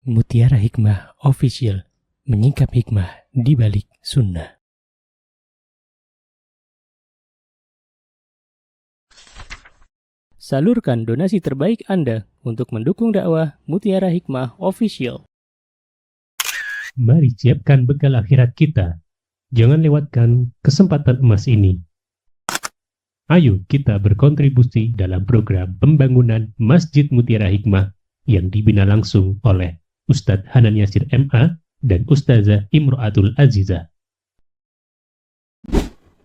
Mutiara Hikmah Official, menyingkap hikmah di balik sunnah. Salurkan donasi terbaik Anda untuk mendukung dakwah Mutiara Hikmah Official. Mari siapkan bekal akhirat kita. Jangan lewatkan kesempatan emas ini. Ayo kita berkontribusi dalam program pembangunan Masjid Mutiara Hikmah yang dibina langsung oleh Ustadz Hanan Yasir MA dan Ustazah Imro'atul Azizah.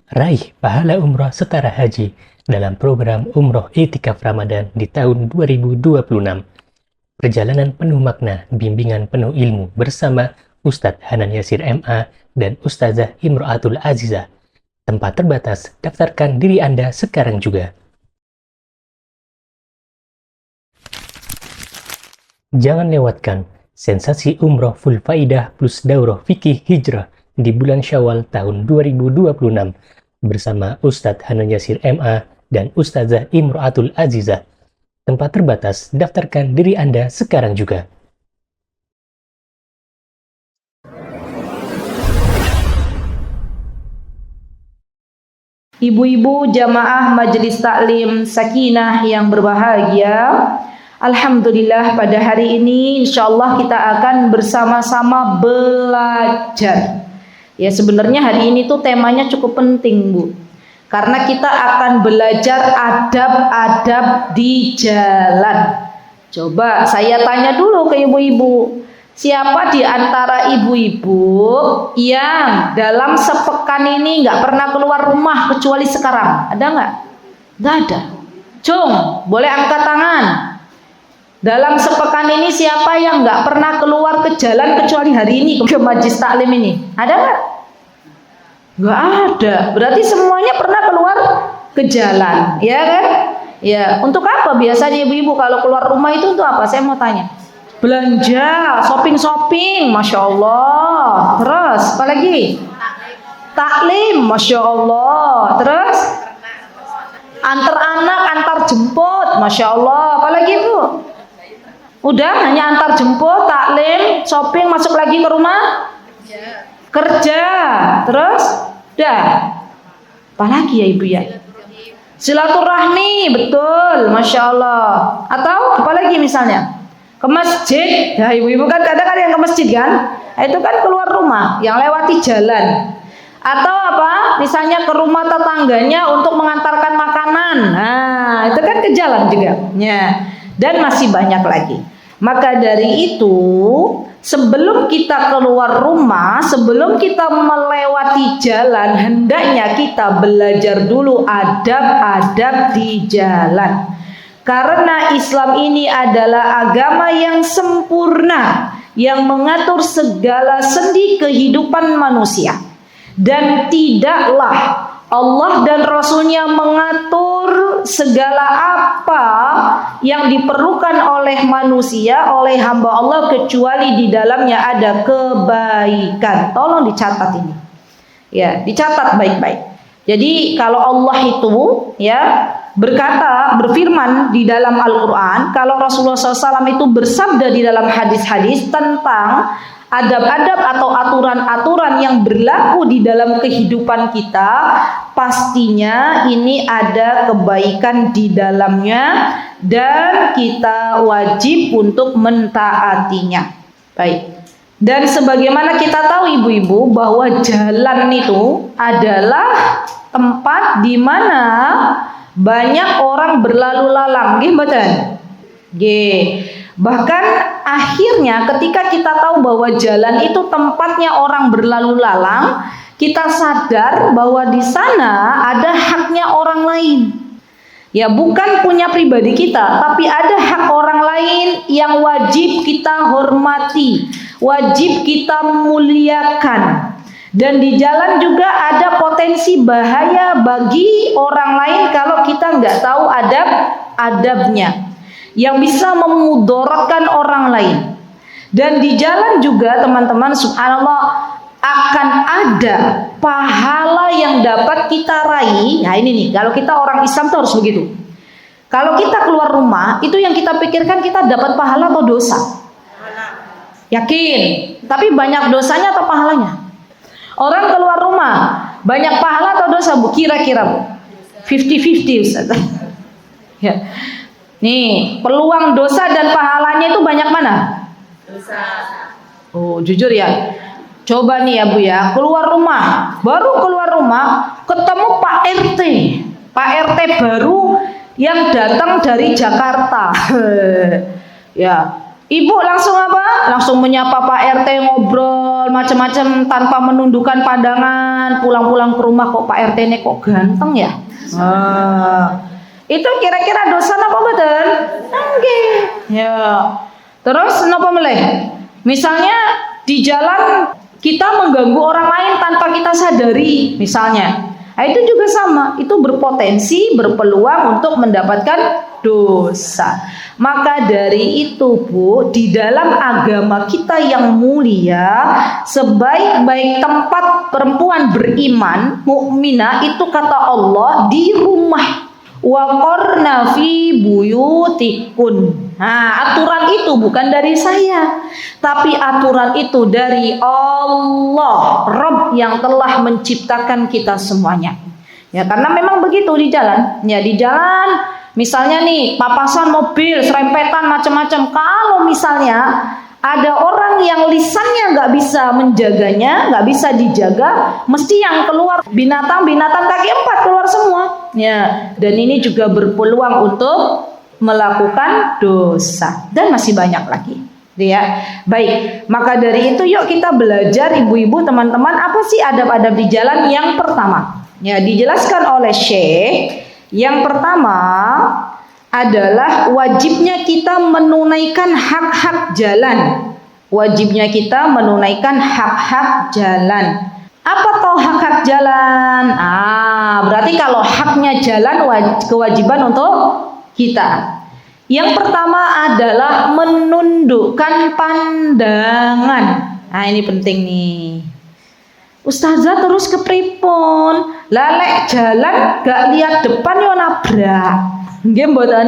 Raih pahala umroh setara haji dalam program Umroh Iktikaf Ramadan di tahun 2026. Perjalanan penuh makna, bimbingan penuh ilmu bersama Ustadz Hanan Yasir MA dan Ustazah Imro'atul Azizah. Tempat terbatas, daftarkan diri Anda sekarang juga. Jangan lewatkan sensasi umroh full faidah plus daurah fikih hijrah di bulan Syawal tahun 2026 bersama Ustadz Hanan Yasir MA dan Ustazah Imro'atul Azizah. Tempat terbatas, daftarkan diri Anda sekarang juga. Ibu-ibu jamaah Majelis Taklim Sakinah yang berbahagia, alhamdulillah pada hari ini insyaallah kita akan bersama-sama belajar. Ya sebenarnya hari ini tuh temanya cukup penting Bu, karena kita akan belajar adab-adab di jalan. Coba saya tanya dulu ke ibu-ibu, siapa di antara ibu-ibu yang dalam sepekan ini nggak pernah keluar rumah kecuali sekarang? Ada nggak? Nggak ada. Cung, boleh angkat tangan. Dalam sepekan ini siapa yang nggak pernah keluar ke jalan kecuali hari ini ke Majelis Taklim ini? Ada nggak? Nggak ada. Berarti semuanya pernah keluar ke jalan, ya kan? Ya. Untuk apa biasanya ibu-ibu kalau keluar rumah itu untuk apa? Saya mau tanya. Belanja, shopping, masya Allah. Terus, apa lagi? Taklim, masya Allah. Terus, antar anak, antar jemput, masya Allah. Apa lagi Bu? Udah, hanya antar jemput, taklim, shopping, masuk lagi ke rumah? Kerja. Terus, udah. Apa lagi ya Ibu ya? Silaturahmi, betul, masya Allah. Atau apa lagi misalnya? Ke masjid. Ya ibu-ibu kan kadang ada yang ke masjid kan? Itu kan keluar rumah, yang lewati jalan. Atau apa? Misalnya ke rumah tetangganya untuk mengantarkan makanan. Nah, itu kan ke jalan juga. Ya. Dan masih banyak lagi. Maka dari itu, sebelum kita keluar rumah, sebelum kita melewati jalan, hendaknya kita belajar dulu adab-adab di jalan. Karena Islam ini adalah agama yang sempurna, yang mengatur segala sendi kehidupan manusia. Dan tidaklah Allah dan Rasulnya mengatur segala apa yang diperlukan oleh manusia, oleh hamba Allah, kecuali di dalamnya ada kebaikan. Tolong dicatat ini. Ya, dicatat baik-baik. Jadi kalau Allah itu ya berfirman di dalam Al-Quran, kalau Rasulullah SAW itu bersabda di dalam hadis-hadis tentang adab-adab atau aturan-aturan yang berlaku di dalam kehidupan kita, pastinya ini ada kebaikan di dalamnya dan kita wajib untuk mentaatinya. Baik. Dan sebagaimana kita tahu ibu-ibu bahwa jalan itu adalah tempat di mana banyak orang berlalu lalang, nggih mboten? Nggih. Bahkan akhirnya ketika kita tahu bahwa jalan itu tempatnya orang berlalu lalang, kita sadar bahwa di sana ada haknya orang lain. Ya, bukan punya pribadi kita, tapi ada hak orang lain yang wajib kita hormati, wajib kita muliakan. Dan di jalan juga ada potensi bahaya bagi orang lain kalau kita nggak tahu adab-adabnya, yang bisa memudaratkan orang lain. Dan di jalan juga teman-teman, subhanallah, akan ada pahala yang dapat kita raih. Nah ini nih, kalau kita orang Islam tuh harus begitu. Kalau kita keluar rumah, itu yang kita pikirkan kita dapat pahala atau dosa? Yakin. Tapi banyak dosanya atau pahalanya? Orang keluar rumah, banyak pahala atau dosa, Bu? Kira-kira, Bu? 50-50, Ustaz. Ya. Nih, peluang dosa dan pahalanya itu banyak mana? Dosa. Oh, jujur ya. Coba nih ya, Bu ya, keluar rumah, baru keluar rumah, ketemu Pak RT. Pak RT baru yang datang dari Jakarta. Ya. Ibu langsung apa? Langsung menyapa Pak RT, ngobrol macam-macam tanpa menundukkan pandangan. Pulang-pulang ke rumah, kok Pak RT ini kok ganteng ya? Itu kira-kira dosa apa betul? Enggak. Ya. Terus napa meleh? Misalnya di jalan kita mengganggu orang lain tanpa kita sadari, misalnya. Nah, itu juga sama, itu berpotensi, berpeluang untuk mendapatkan dosa. Maka dari itu, Bu, di dalam agama kita yang mulia, sebaik-baik tempat perempuan beriman, mukminah, itu kata Allah, di rumah. Wa qarna fi buyutikun. Nah, aturan itu bukan dari saya, tapi aturan itu dari Allah, Rabb yang telah menciptakan kita semuanya. Ya, karena memang begitu di jalan. Ya, di jalan misalnya nih, papasan mobil, serempetan macam-macam. Kalau misalnya ada orang yang lisannya nggak bisa menjaganya, nggak bisa dijaga, mesti yang keluar binatang-binatang kaki empat keluar semua. Ya, dan ini juga berpeluang untuk melakukan dosa dan masih banyak lagi. Ya, baik. Maka dari itu yuk kita belajar, ibu-ibu, teman-teman, apa sih adab-adab di jalan? Yang pertama, ya dijelaskan oleh Syekh. Yang pertama adalah wajibnya kita menunaikan hak-hak jalan. Wajibnya kita menunaikan hak-hak jalan. Apa toh hak-hak jalan? Berarti kalau haknya jalan, kewajiban untuk kita. Yang pertama adalah menundukkan pandangan. Nah, ini penting nih. Ustazah terus ke pripun? Lalek jalan gak lihat depan yo nabrak. Nggih mboten?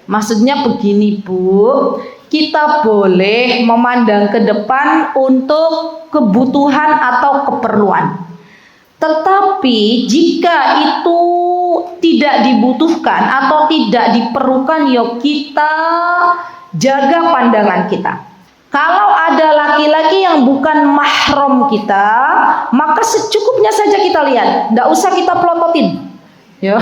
Maksudnya begini, Bu. Kita boleh memandang ke depan untuk kebutuhan atau keperluan. Tetapi jika itu tidak dibutuhkan atau tidak diperlukan, yuk kita jaga pandangan kita. Kalau ada laki-laki yang bukan mahram kita, maka secukupnya saja kita lihat. Tidak usah kita pelototin. Yo.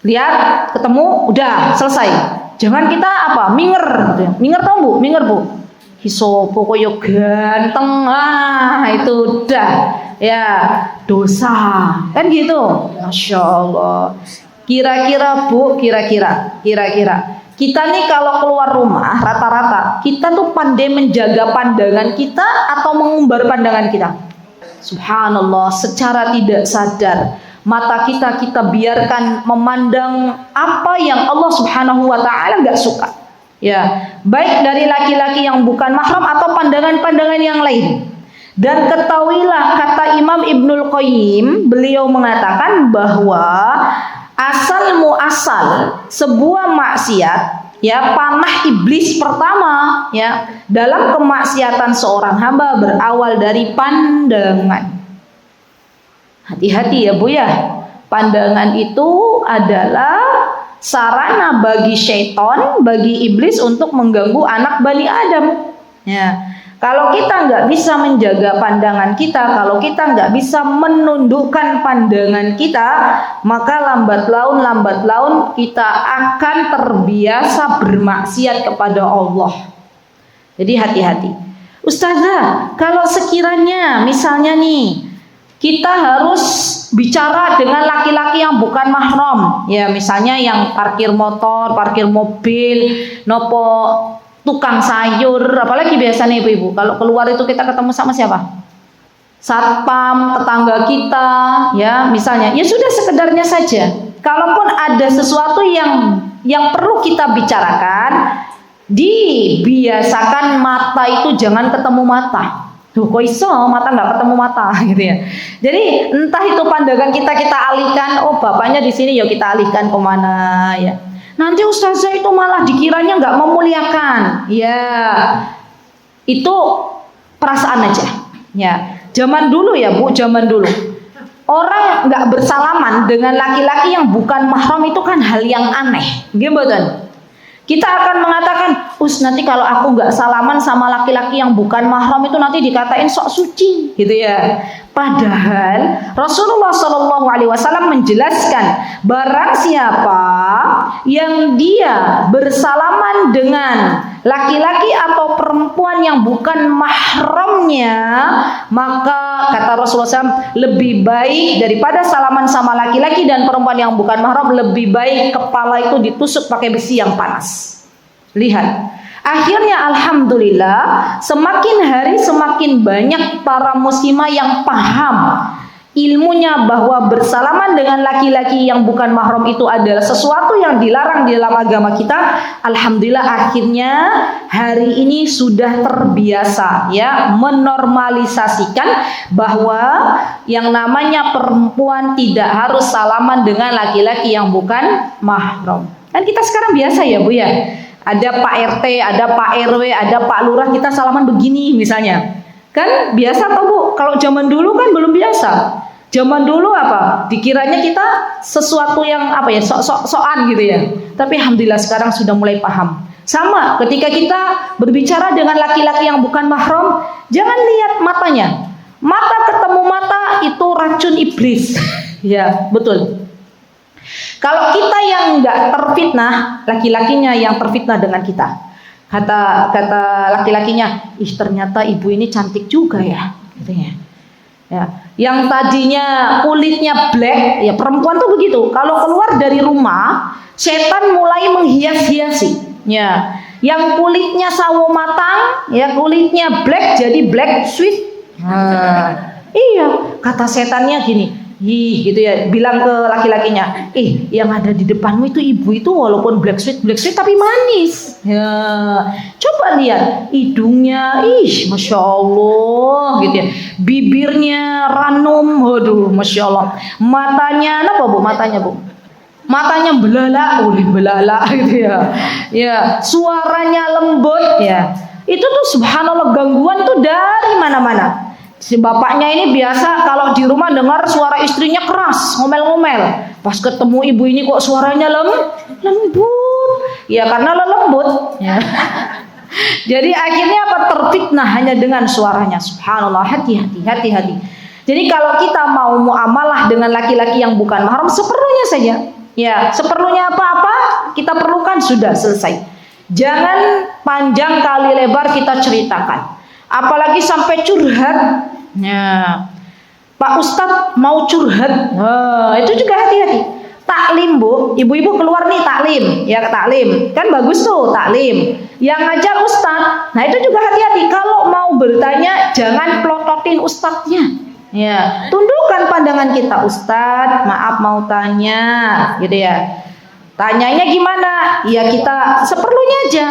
Lihat, ketemu, udah selesai. Jangan kita apa? Minger gitu. Minger tau Bu? Minger Bu. Hisopo koyo ganteng. Itu udah. Ya, dosa. Kan gitu. Masya Allah. Kira-kira Bu, kira-kira. Kita nih kalau keluar rumah rata-rata kita tuh pandai menjaga pandangan kita atau mengumbar pandangan kita. Subhanallah, secara tidak sadar mata kita biarkan memandang apa yang Allah Subhanahu wa taala enggak suka. Ya, baik dari laki-laki yang bukan mahram atau pandangan-pandangan yang lain. Dan ketahuilah, kata Imam Ibnul Qayyim, beliau mengatakan bahwa asal muasal sebuah maksiat, ya, panah iblis pertama, ya, dalam kemaksiatan seorang hamba berawal dari pandangan. Hati-hati ya Bu ya. Pandangan itu adalah sarana bagi syaitan, bagi iblis untuk mengganggu anak Bani Adam. Ya. Kalau kita nggak bisa menjaga pandangan kita, kalau kita nggak bisa menundukkan pandangan kita, maka lambat laun kita akan terbiasa bermaksiat kepada Allah. Jadi hati-hati. Ustazah, kalau sekiranya misalnya nih kita harus bicara dengan laki-laki yang bukan mahram, ya misalnya yang parkir motor, parkir mobil, nopo tukang sayur, apalagi biasanya ibu-ibu kalau keluar itu kita ketemu sama siapa? Satpam, tetangga kita, ya misalnya, ya sudah sekedarnya saja. Kalaupun ada sesuatu yang perlu kita bicarakan, dibiasakan mata itu jangan ketemu mata. Tuh kok iso mata nggak ketemu mata gitu ya. Jadi entah itu pandangan kita alihkan, oh bapaknya di sini, yuk kita alihkan kemana ya. Nanti ustazah itu malah dikiranya nggak memuliakan. Ya, Itu perasaan aja. Ya, zaman dulu ya Bu, zaman dulu. Orang nggak bersalaman dengan laki-laki yang bukan mahram itu kan hal yang aneh. Gimana? Kita akan mengatakan, nanti kalau aku nggak salaman sama laki-laki yang bukan mahram itu nanti dikatain sok suci, gitu ya. Padahal Rasulullah SAW menjelaskan, barang siapa yang dia bersalaman dengan laki-laki atau perempuan yang bukan mahramnya, maka kata Rasulullah SAW, lebih baik daripada salaman sama laki-laki dan perempuan yang bukan mahram, lebih baik kepala itu ditusuk pakai besi yang panas. Lihat, akhirnya alhamdulillah semakin hari semakin banyak para muslimah yang paham ilmunya bahwa bersalaman dengan laki-laki yang bukan mahram itu adalah sesuatu yang dilarang di dalam agama kita. Alhamdulillah akhirnya hari ini sudah terbiasa ya, menormalisasikan bahwa yang namanya perempuan tidak harus salaman dengan laki-laki yang bukan mahram. Kan kita sekarang biasa ya Bu ya. Ada Pak RT, ada Pak RW, ada Pak Lurah, kita salaman begini misalnya. Kan biasa tau Bu, kalau zaman dulu kan belum biasa. Zaman dulu apa? Dikiranya kita sesuatu yang apa ya, sok-sokan gitu ya. Tapi alhamdulillah sekarang sudah mulai paham. Sama ketika kita berbicara dengan laki-laki yang bukan mahram, jangan lihat matanya. Mata ketemu mata itu racun iblis. Ya, betul. Kalau kita yang nggak terfitnah, laki-lakinya yang terfitnah dengan kita. Kata laki-lakinya, ternyata ibu ini cantik juga ya, katanya. Ya, yang tadinya kulitnya black, ya perempuan tuh begitu. Kalau keluar dari rumah, setan mulai menghias-hiasi. Ya, yang kulitnya sawo matang, ya kulitnya black jadi black sweet. Iya, kata setannya gini. Gitu ya, bilang ke laki-lakinya, yang ada di depanmu itu ibu itu walaupun black sweet tapi manis. Ya, coba lihat hidungnya, masya Allah, gitu ya. Bibirnya ranum, waduh, masya Allah. Matanya apa Bu? Matanya belalak, gitu ya. Ya, suaranya lembut, ya. Itu tuh subhanallah gangguan tuh dari mana-mana. Si bapaknya ini biasa kalau di rumah dengar suara istrinya keras, ngomel-ngomel. Pas ketemu ibu ini kok suaranya lembut. Ya karena lembut. Ya. Jadi akhirnya apa? Terfitnah hanya dengan suaranya. Subhanallah, hati-hati. Jadi kalau kita mau muamalah dengan laki-laki yang bukan mahram, seperlunya saja. Ya, seperlunya apa-apa kita perlukan sudah selesai. Jangan panjang kali lebar kita ceritakan. Apalagi sampai curhat. Ya. Pak Ustadz mau curhat. Itu juga hati-hati. Taklim Bu, ibu-ibu keluar nih taklim. Ya taklim, kan bagus tuh taklim. Yang ngajar Ustadz. Nah itu juga hati-hati. Kalau mau bertanya jangan pelototin Ustadznya. Ya, tundukkan pandangan kita. Ustadz, maaf mau tanya, gitu ya. Tanyanya gimana? Ya kita seperlunya aja.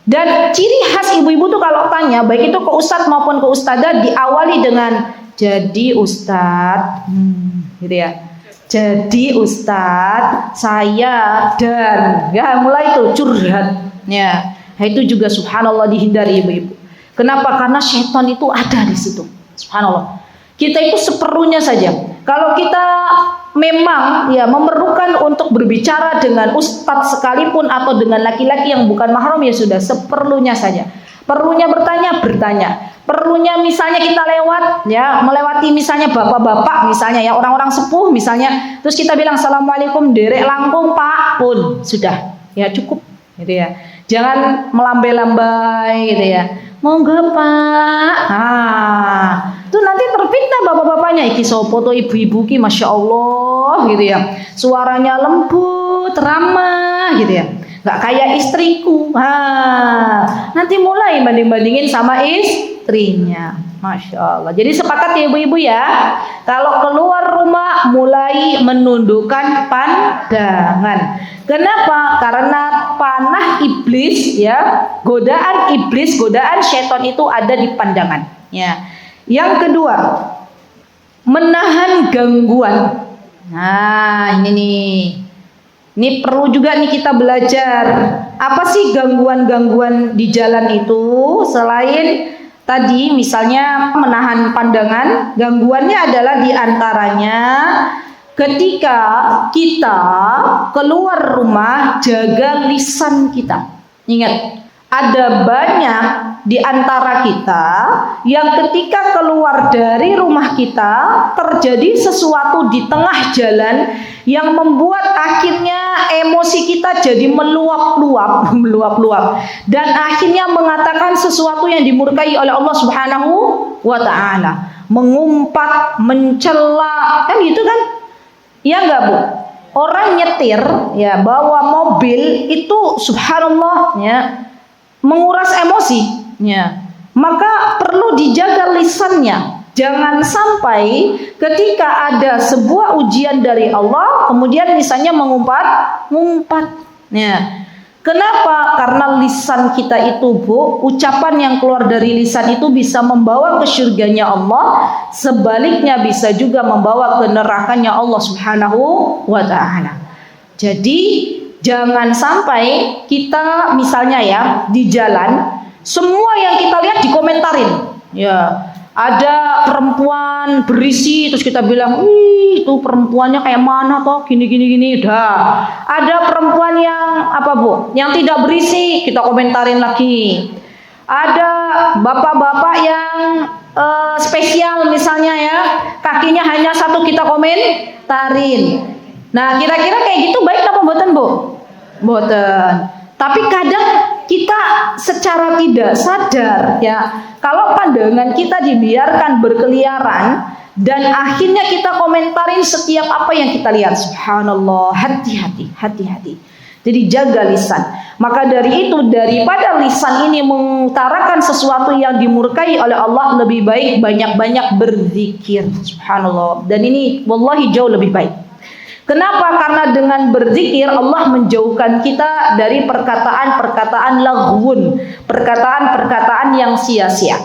Dan ciri khas ibu-ibu tuh kalau tanya, baik itu ke ustadz maupun ke ustadzah, diawali dengan jadi ustadz, gitu ya. Jadi ustadz, saya dan ya mulai itu curhatnya. Nah, itu juga subhanallah dihindari ibu-ibu. Kenapa? Karena syaitan itu ada di situ. Subhanallah. Kita itu seperlunya saja. Kalau kita memang ya memerlukan untuk berbicara dengan ustadz sekalipun atau dengan laki-laki yang bukan mahram, ya sudah seperlunya saja. Perlunya bertanya. Perlunya misalnya kita melewati misalnya bapak-bapak misalnya ya, orang-orang sepuh misalnya, terus kita bilang assalamualaikum derek langkung Pak, pun sudah ya cukup gitu ya. Jangan melambai-lambai gitu ya. Monggo Pak. Itu nanti terfitnah bapak-bapaknya. Iki sopo to ibu-ibu ki masya Allah gitu ya. Suaranya lembut, ramah gitu ya. Nggak kayak istriku. Nanti mulai banding-bandingin sama istrinya. Masya Allah. Jadi sepakat ya ibu-ibu ya. Kalau keluar rumah mulai menundukkan pandangan. Kenapa? Karena panah iblis ya, godaan iblis, godaan syaitan itu ada di pandangan. Ya. Yang kedua, menahan gangguan. Nah ini nih, Ini perlu juga nih kita belajar. Apa sih gangguan-gangguan di jalan itu? Selain tadi misalnya menahan pandangan, gangguannya adalah diantaranya ketika kita keluar rumah, jaga lisan kita. Ingat, ada banyak di antara kita yang ketika keluar dari rumah kita terjadi sesuatu di tengah jalan yang membuat akhirnya emosi kita jadi meluap-luap dan akhirnya mengatakan sesuatu yang dimurkai oleh Allah Subhanahu wa taala, mengumpat, mencela, kan gitu kan? Ya enggak, Bu? Orang nyetir ya, bawa mobil itu subhanallah ya, menguras emosi ya. Maka perlu dijaga lisannya. Jangan sampai ketika ada sebuah ujian dari Allah kemudian lisannya mengumpat ya. Kenapa? Karena lisan kita itu, Bu, ucapan yang keluar dari lisan itu bisa membawa ke surganya Allah, sebaliknya bisa juga membawa ke nerakanya Allah Subhanahu wa taala. Jadi jangan sampai kita misalnya ya di jalan semua yang kita lihat dikomentarin. Ya, ada perempuan berisi terus kita bilang, "Wih, itu perempuannya kayak mana toh? Gini. Dah. Ada perempuan yang apa, Bu? Yang tidak berisi, kita komentarin lagi. Ada bapak-bapak yang spesial misalnya ya, kakinya hanya satu, kita komentarin. Nah, kira-kira kayak gitu baik apa mboten, Bu? Mboten. Tapi kadang kita secara tidak sadar ya, kalau pandangan kita dibiarkan berkeliaran dan akhirnya kita komentarin setiap apa yang kita lihat. Subhanallah, hati-hati. Jadi jaga lisan. Maka dari itu, daripada lisan ini mengutarakan sesuatu yang dimurkai oleh Allah, lebih baik banyak-banyak berzikir. Subhanallah. Dan ini wallahi jauh lebih baik. Kenapa? Karena dengan berzikir Allah menjauhkan kita dari perkataan-perkataan laghun, perkataan-perkataan yang sia-sia.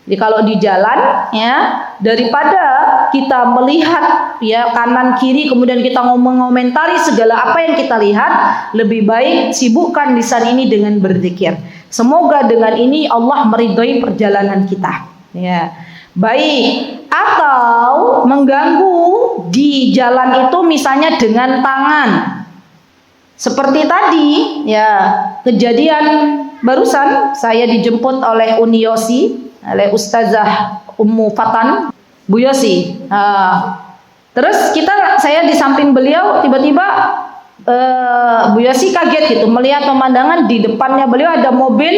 Jadi kalau di jalan ya, daripada kita melihat ya kanan kiri kemudian kita mengomentari segala apa yang kita lihat, lebih baik sibukkan lisan ini dengan berzikir. Semoga dengan ini Allah meridhai perjalanan kita. Ya. Baik, atau mengganggu di jalan itu misalnya dengan tangan. Seperti tadi ya, kejadian barusan saya dijemput oleh Uni Yosi, oleh Ustazah Ummu Fatan, Bu Yosi. Terus saya di samping beliau, tiba-tiba Bu Yosi kaget gitu melihat pemandangan di depannya beliau ada mobil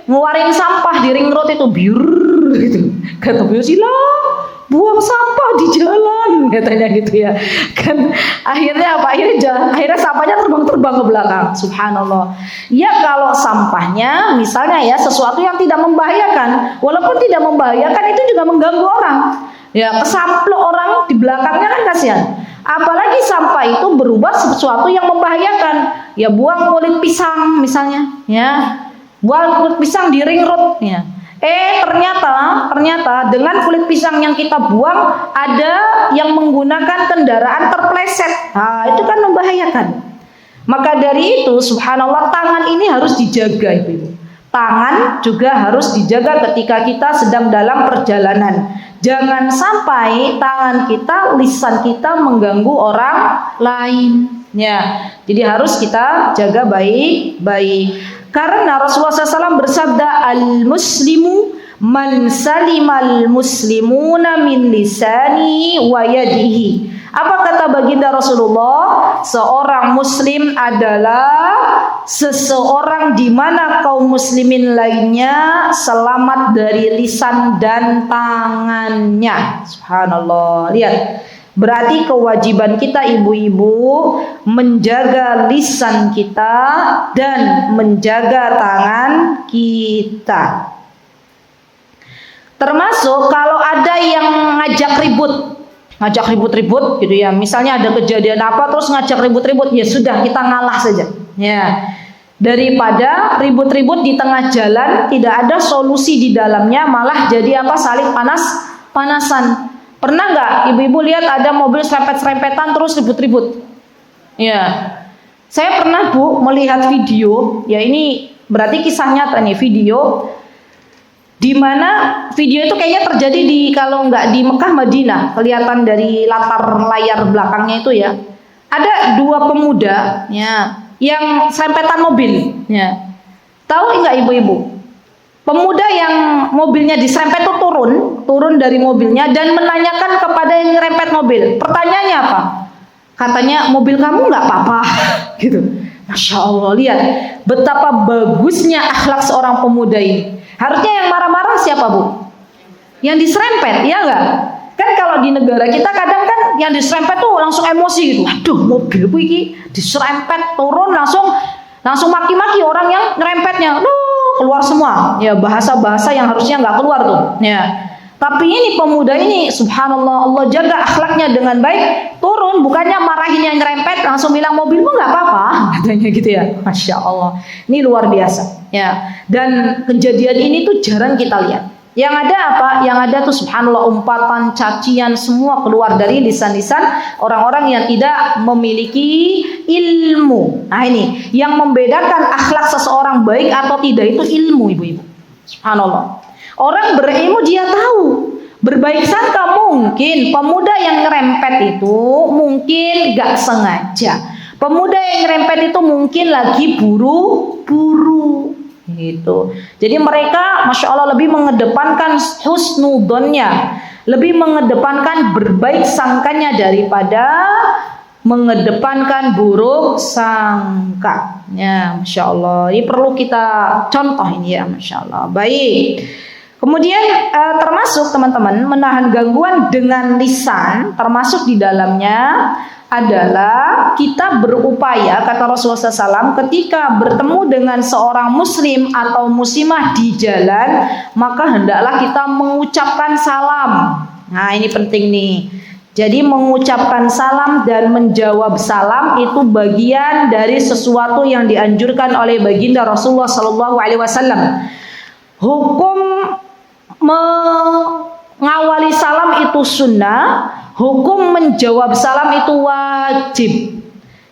ngeluarin sampah di ring road itu, biur gitu. Kata Bu Yosi, lah buang sampah di jalan, katanya gitu ya. Kan akhirnya apa? Akhirnya sampahnya terbang ke belakang. Subhanallah. Ya kalau sampahnya misalnya ya sesuatu yang tidak membahayakan, walaupun tidak membahayakan itu juga mengganggu orang. Ya, kesamplok orang di belakangnya kan kasihan. Apalagi sampah itu berubah sesuatu yang membahayakan. Ya buang kulit pisang misalnya, ya. Buang kulit pisang di ring road ya. Ternyata dengan kulit pisang yang kita buang ada yang menggunakan kendaraan terpleset. Nah, itu kan membahayakan. Maka dari itu subhanallah, tangan ini harus dijaga, Ibu. Tangan juga harus dijaga ketika kita sedang dalam perjalanan. Jangan sampai tangan kita, lisan kita mengganggu orang lain. Ya, jadi harus kita jaga baik-baik. Karena Rasulullah SAW bersabda, al-muslimu man salimal muslimuna min lisani wa yadihi. Apa kata baginda Rasulullah? Seorang muslim adalah seseorang di mana kaum muslimin lainnya selamat dari lisan dan tangannya. Subhanallah. Lihat. Berarti kewajiban kita ibu-ibu menjaga lisan kita dan menjaga tangan kita. Termasuk kalau ada yang ngajak ribut gitu ya. Misalnya ada kejadian apa terus ngajak ribut-ribut, ya sudah kita ngalah saja. Ya. Daripada ribut-ribut di tengah jalan tidak ada solusi di dalamnya, malah jadi apa? Saling panas-panasan. Pernah nggak ibu-ibu lihat ada mobil serempet-serempetan terus ribut-ribut? Ya, Saya pernah Bu melihat video, ya ini berarti kisah nyata nih, video di mana video itu kayaknya terjadi di, kalau nggak di Mekah, Madinah, kelihatan dari latar layar belakangnya itu ya. Ada dua pemuda ya yang serempetan mobil ya. Tahu nggak ibu-ibu? Pemuda yang mobilnya diserempet itu turun dari mobilnya dan menanyakan kepada yang nyerempet mobil. Pertanyaannya apa? Katanya, mobil kamu nggak apa-apa, gitu. Masya Allah, lihat betapa bagusnya akhlak seorang pemuda ini. Harusnya yang marah-marah siapa Bu? Yang diserempet, ya nggak? Kan kalau di negara kita kadang kan yang diserempet tuh langsung emosi gitu. Aduh, mobilku ini diserempet, turun langsung maki-maki orang yang nyerempetnya. Aduh, keluar semua. Ya bahasa-bahasa yang harusnya nggak keluar tuh. Ya. Tapi ini pemuda ini, subhanallah, Allah jaga akhlaknya dengan baik. Turun, bukannya marahin yang nyerempet, langsung bilang mobilmu nggak apa-apa, katanya gitu ya. Masya Allah, ini luar biasa. Ya, dan kejadian ini tuh jarang kita lihat. Yang ada apa? Yang ada tuh subhanallah umpatan, cacian, semua keluar dari lisan-lisan orang-orang yang tidak memiliki ilmu. Nah ini, yang membedakan akhlak seseorang baik atau tidak itu ilmu, ibu-ibu. Subhanallah. Orang berilmu dia tahu. Berbaik sangka mungkin pemuda yang ngerempet itu mungkin gak sengaja. Pemuda yang ngerempet itu mungkin lagi buru-buru gitu. Jadi mereka Masya Allah lebih mengedepankan husnudonnya, lebih mengedepankan berbaik sangkanya daripada mengedepankan buruk sangka. Ya Masya Allah, ini perlu kita contoh ini ya Masya Allah. Baik. Kemudian termasuk teman-teman menahan gangguan dengan lisan, termasuk di dalamnya adalah kita berupaya, kata Rasulullah SAW, ketika bertemu dengan seorang muslim atau muslimah di jalan, maka hendaklah kita mengucapkan salam. Nah ini penting nih. Jadi mengucapkan salam dan menjawab salam itu bagian dari sesuatu yang dianjurkan oleh baginda Rasulullah SAW. Hukum mengawali salam itu sunnah, hukum menjawab salam itu wajib.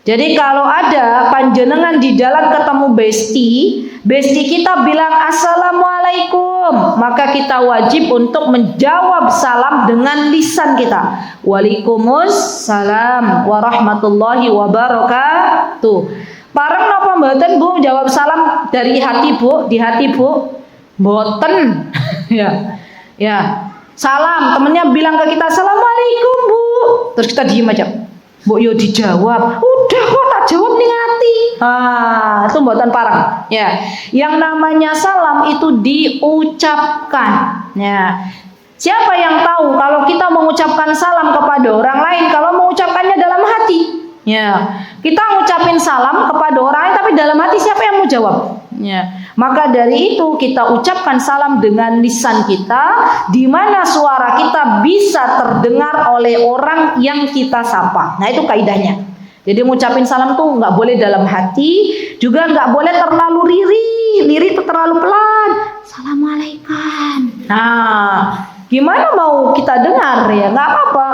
Jadi kalau ada panjenengan di jalan ketemu besti kita bilang assalamualaikum, maka kita wajib untuk menjawab salam dengan lisan kita. Waalaikumsalam warahmatullahi wabarakatuh. Pareng napa mboten Bu jawab salam dari hati Bu, di hati Bu? Mboten. Ya. Salam, temennya bilang ke kita assalamualaikum Bu, terus kita diem aja. Bu yo dijawab, udah kok tak jawab ning hati. Itu mboten parang. Ya, yang namanya salam itu diucapkan. Ya. Siapa yang tahu kalau kita mengucapkan salam kepada orang lain kalau mengucapkannya dalam hati? Ya. Kita ngucapin salam kepada orang lain tapi dalam hati siapa yang mau jawab? Ya. Maka dari itu kita ucapkan salam dengan lisan kita, di mana suara kita bisa terdengar oleh orang yang kita sapa. Nah itu kaidahnya. Jadi mengucapin salam tuh nggak boleh dalam hati, juga nggak boleh terlalu lirih itu terlalu pelan. Assalamualaikum. Nah, gimana mau kita dengar ya? Nggak apa-apa.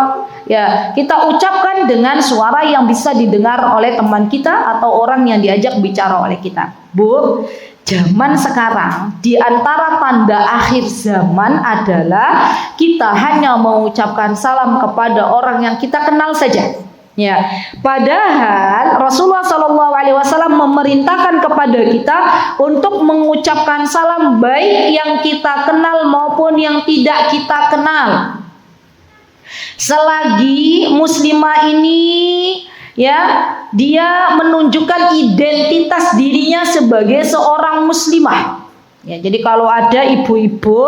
Ya, kita ucapkan dengan suara yang bisa didengar oleh teman kita atau orang yang diajak bicara oleh kita. Bu, zaman sekarang di antara tanda akhir zaman adalah kita hanya mengucapkan salam kepada orang yang kita kenal saja. Ya, padahal Rasulullah SAW memerintahkan kepada kita untuk mengucapkan salam baik yang kita kenal maupun yang tidak kita kenal. Selagi muslimah ini ya dia menunjukkan identitas dirinya sebagai seorang muslimah. Ya, jadi kalau ada ibu-ibu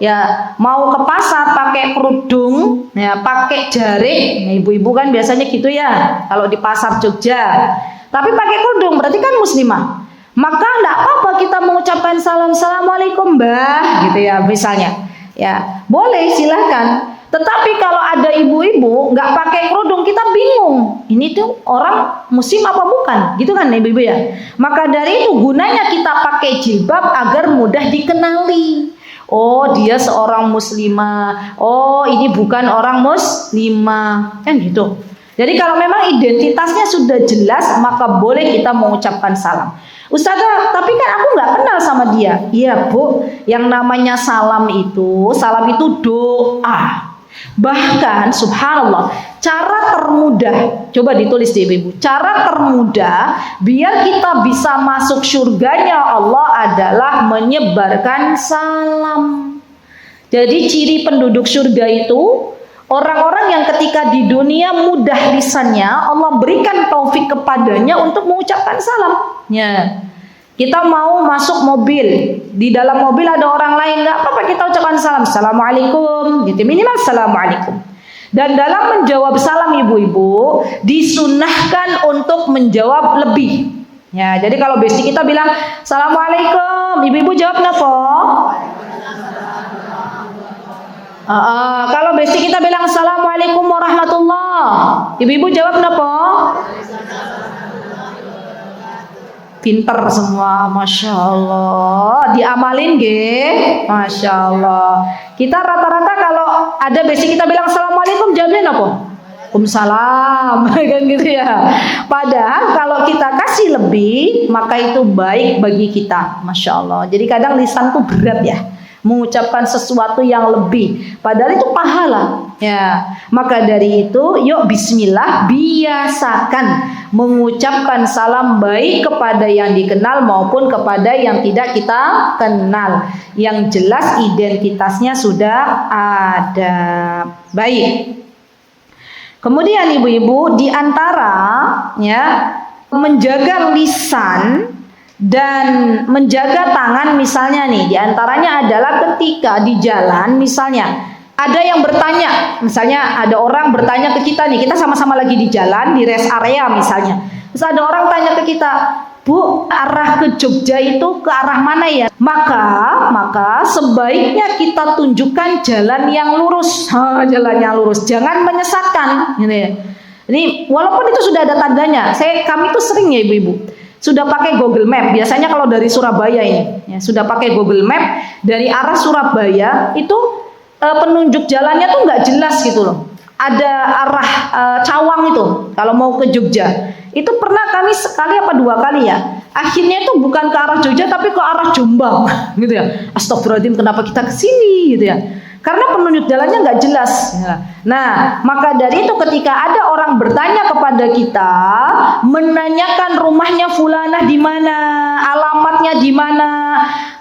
ya mau ke pasar pakai kerudung, ya pakai jarik, ya, ibu-ibu kan biasanya gitu ya kalau di pasar Jogja. Tapi pakai kerudung berarti kan muslimah. Maka enggak apa-apa kita mengucapkan salam, assalamualaikum Mbah, gitu ya misalnya. Ya, boleh silahkan. Tetapi kalau ada ibu-ibu nggak pakai kerudung, kita bingung. Ini tuh orang muslim apa bukan? Gitu kan ibu-ibu ya. Maka dari itu gunanya kita pakai jilbab agar mudah dikenali. Oh dia seorang muslimah. Oh ini bukan orang muslimah. Kan gitu. Jadi kalau memang identitasnya sudah jelas, maka boleh kita mengucapkan salam. Ustazah, tapi kan aku nggak kenal sama dia. Iya Bu, yang namanya salam itu doa. Bahkan subhanallah, cara termudah, coba ditulis deh Ibu, cara termudah biar kita bisa masuk surganya Allah adalah menyebarkan salam. Jadi ciri penduduk surga itu orang-orang yang ketika di dunia mudah lisannya, Allah berikan taufik kepadanya untuk mengucapkan salam. Ya. Kita mau masuk mobil, di dalam mobil ada orang lain, nggak apa-apa kita ucapkan salam, assalamualaikum, gitu, minimal assalamualaikum. Dan dalam menjawab salam ibu-ibu, disunahkan untuk menjawab lebih. Ya, jadi kalau besti kita bilang assalamualaikum, ibu-ibu jawab napa? Kalau besti kita bilang assalamualaikum warahmatullah, ibu-ibu jawab napa? Pinter semua, masya Allah, diamalin ge, masya Allah. Kita rata-rata kalau ada besi kita bilang assalamualaikum, jawabnya apa? Waalaikumsalam, kan gitu ya. Padahal kalau kita kasih lebih, maka itu baik bagi kita, masya Allah. Jadi kadang lisan tuh berat ya, mengucapkan sesuatu yang lebih, padahal itu pahala. Ya, maka dari itu, yuk Bismillah, biasakan mengucapkan salam baik kepada yang dikenal maupun kepada yang tidak kita kenal. Yang jelas identitasnya sudah ada. Baik. Kemudian ibu-ibu, di antara ya menjaga lisan dan menjaga tangan misalnya nih, di antaranya adalah ketika di jalan misalnya ada yang bertanya, misalnya ada orang bertanya ke kita nih, kita sama-sama lagi di jalan, di rest area misalnya. Terus ada orang tanya ke kita, Bu, arah ke Jogja itu ke arah mana ya? Maka sebaiknya kita tunjukkan jalan yang lurus. Jalan yang lurus, jangan menyesatkan. Ini walaupun itu sudah ada tandanya, kami tuh sering ya ibu-ibu, sudah pakai Google Map. Biasanya kalau dari Surabaya ini, ya, sudah pakai Google Map dari arah Surabaya itu. Penunjuk jalannya tuh nggak jelas gitu loh. Ada arah Cawang itu kalau mau ke Jogja. Itu pernah kami sekali apa 2 kali ya. Akhirnya itu bukan ke arah Jogja tapi ke arah Jombang gitu ya. Astagfirullahaladzim, kenapa kita ke sini gitu ya. Karena penunjuk jalannya nggak jelas. Nah, maka dari itu ketika ada orang bertanya kepada kita, menanyakan rumahnya fulanah di mana, alamatnya di mana,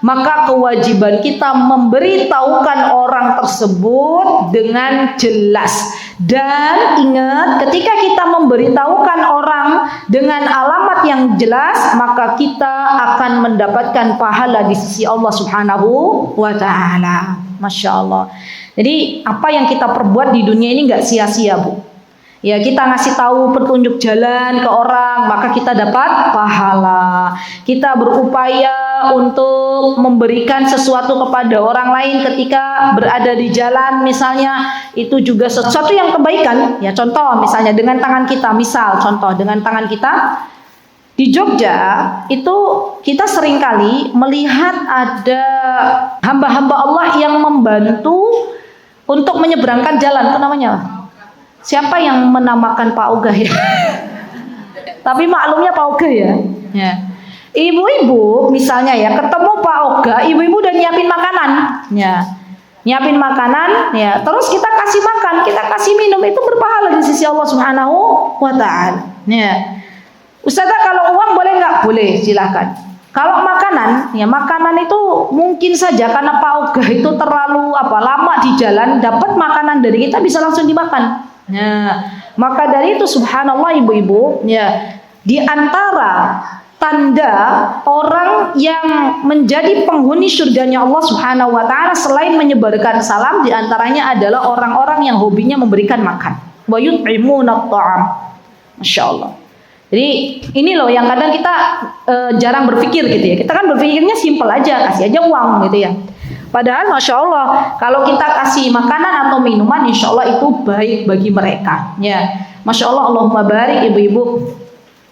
maka kewajiban kita memberitahukan orang tersebut dengan jelas. Dan ingat, ketika kita memberitahukan orang dengan alamat yang jelas, maka kita akan mendapatkan pahala di sisi Allah Subhanahu wa ta'ala. Masya Allah. Jadi apa yang kita perbuat di dunia ini nggak sia-sia, Bu. Ya, kita ngasih tahu petunjuk jalan ke orang, maka kita dapat pahala. Kita berupaya untuk memberikan sesuatu kepada orang lain ketika berada di jalan misalnya, itu juga sesuatu yang kebaikan. Ya, contoh misalnya dengan tangan kita, contoh dengan tangan kita di Jogja itu kita seringkali melihat ada hamba-hamba Allah yang membantu untuk menyeberangkan jalan. Itu namanya siapa yang menamakan Pak Oga ya? Tapi maklumnya Pak Oga ya. Ibu-ibu misalnya ya ketemu Pak Oga, ibu-ibu udah nyiapin makanan, ya. Nyiapin makanan, ya. Terus kita kasih makan, kita kasih minum, itu berpahala di sisi Allah Subhanahu wa ta'ala. Ya. Ustazah, kalau uang boleh nggak? Boleh, silakan. Kalau makanan, ya makanan itu mungkin saja karena Pak Oga itu terlalu lama di jalan, dapat makanan dari kita bisa langsung dimakan. Nah, maka dari itu subhanallah ibu-ibu, ya di antara tanda orang yang menjadi penghuni surganya Allah Subhanahu wa ta'ala selain menyebarkan salam, di antaranya adalah orang-orang yang hobinya memberikan makan. Wa yut'imuna at'am. Masya Allah. Jadi ini loh yang kadang kita jarang berpikir gitu ya. Kita kan berpikirnya simpel aja, kasih aja uang gitu ya. Padahal Masya Allah, kalau kita kasih makanan atau minuman, Insya Allah itu baik bagi mereka. Ya, Masya Allah, Allahumma barik ibu-ibu.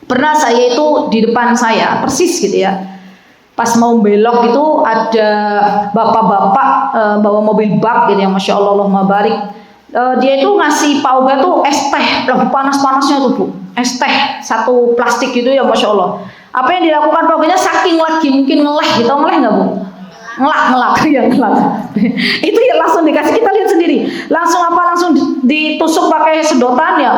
Pernah saya itu di depan saya, persis gitu ya. Pas mau belok itu ada bapak-bapak bawa mobil bak gitu ya, Masya Allah, Allahumma barik. Dia itu ngasih Pak Oga tuh es teh, loh panas-panasnya tuh Bu, es teh satu plastik gitu ya, Masya Allah. Apa yang dilakukan Pak Oganya saking lagi mungkin ngeleh gitu, ngeleh nggak Bu? Ngelak ya, ngelak. Itu ya langsung dikasih, kita lihat sendiri. Langsung ditusuk pakai sedotan ya.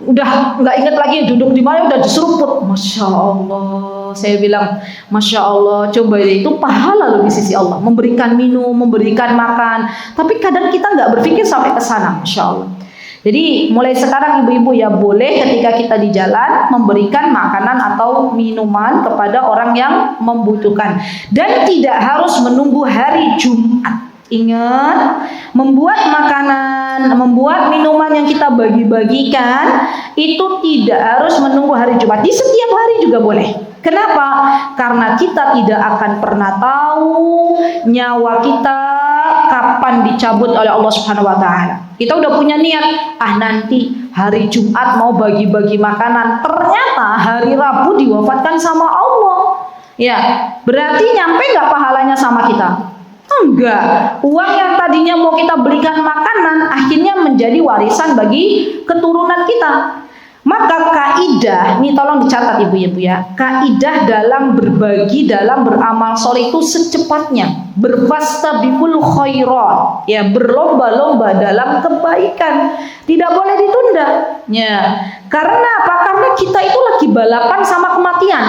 Udah nggak inget lagi duduk di mana, udah diseruput. Masya Allah, saya bilang Masya Allah, coba itu pahala loh di sisi Allah. Memberikan minum, memberikan makan. Tapi kadang kita nggak berpikir sampai ke sana, Masya Allah. Jadi mulai sekarang ibu-ibu ya boleh ketika kita di jalan memberikan makanan atau minuman kepada orang yang membutuhkan. Dan tidak harus menunggu hari Jumat. Ingat, membuat makanan, membuat minuman yang kita bagi-bagikan itu tidak harus menunggu hari Jumat. Di setiap hari juga boleh. Kenapa? Karena kita tidak akan pernah tahu nyawa kita kapan dicabut oleh Allah Subhanahu wa taala. Kita udah punya niat, nanti hari Jumat mau bagi-bagi makanan, ternyata hari Rabu diwafatkan sama Allah. Ya, berarti nyampe nggak pahalanya sama kita? Enggak. Uang yang tadinya mau kita belikan makanan akhirnya menjadi warisan bagi keturunan kita. Maka kaidah, ini tolong dicatat ibu-ibu ya, kaidah dalam berbagi, dalam beramal soleh itu secepatnya, berfastabiqul khairat, ya, berlomba-lomba dalam kebaikan, tidak boleh ditunda. Ya, karena apa? Karena kita itu lagi balapan sama kematian.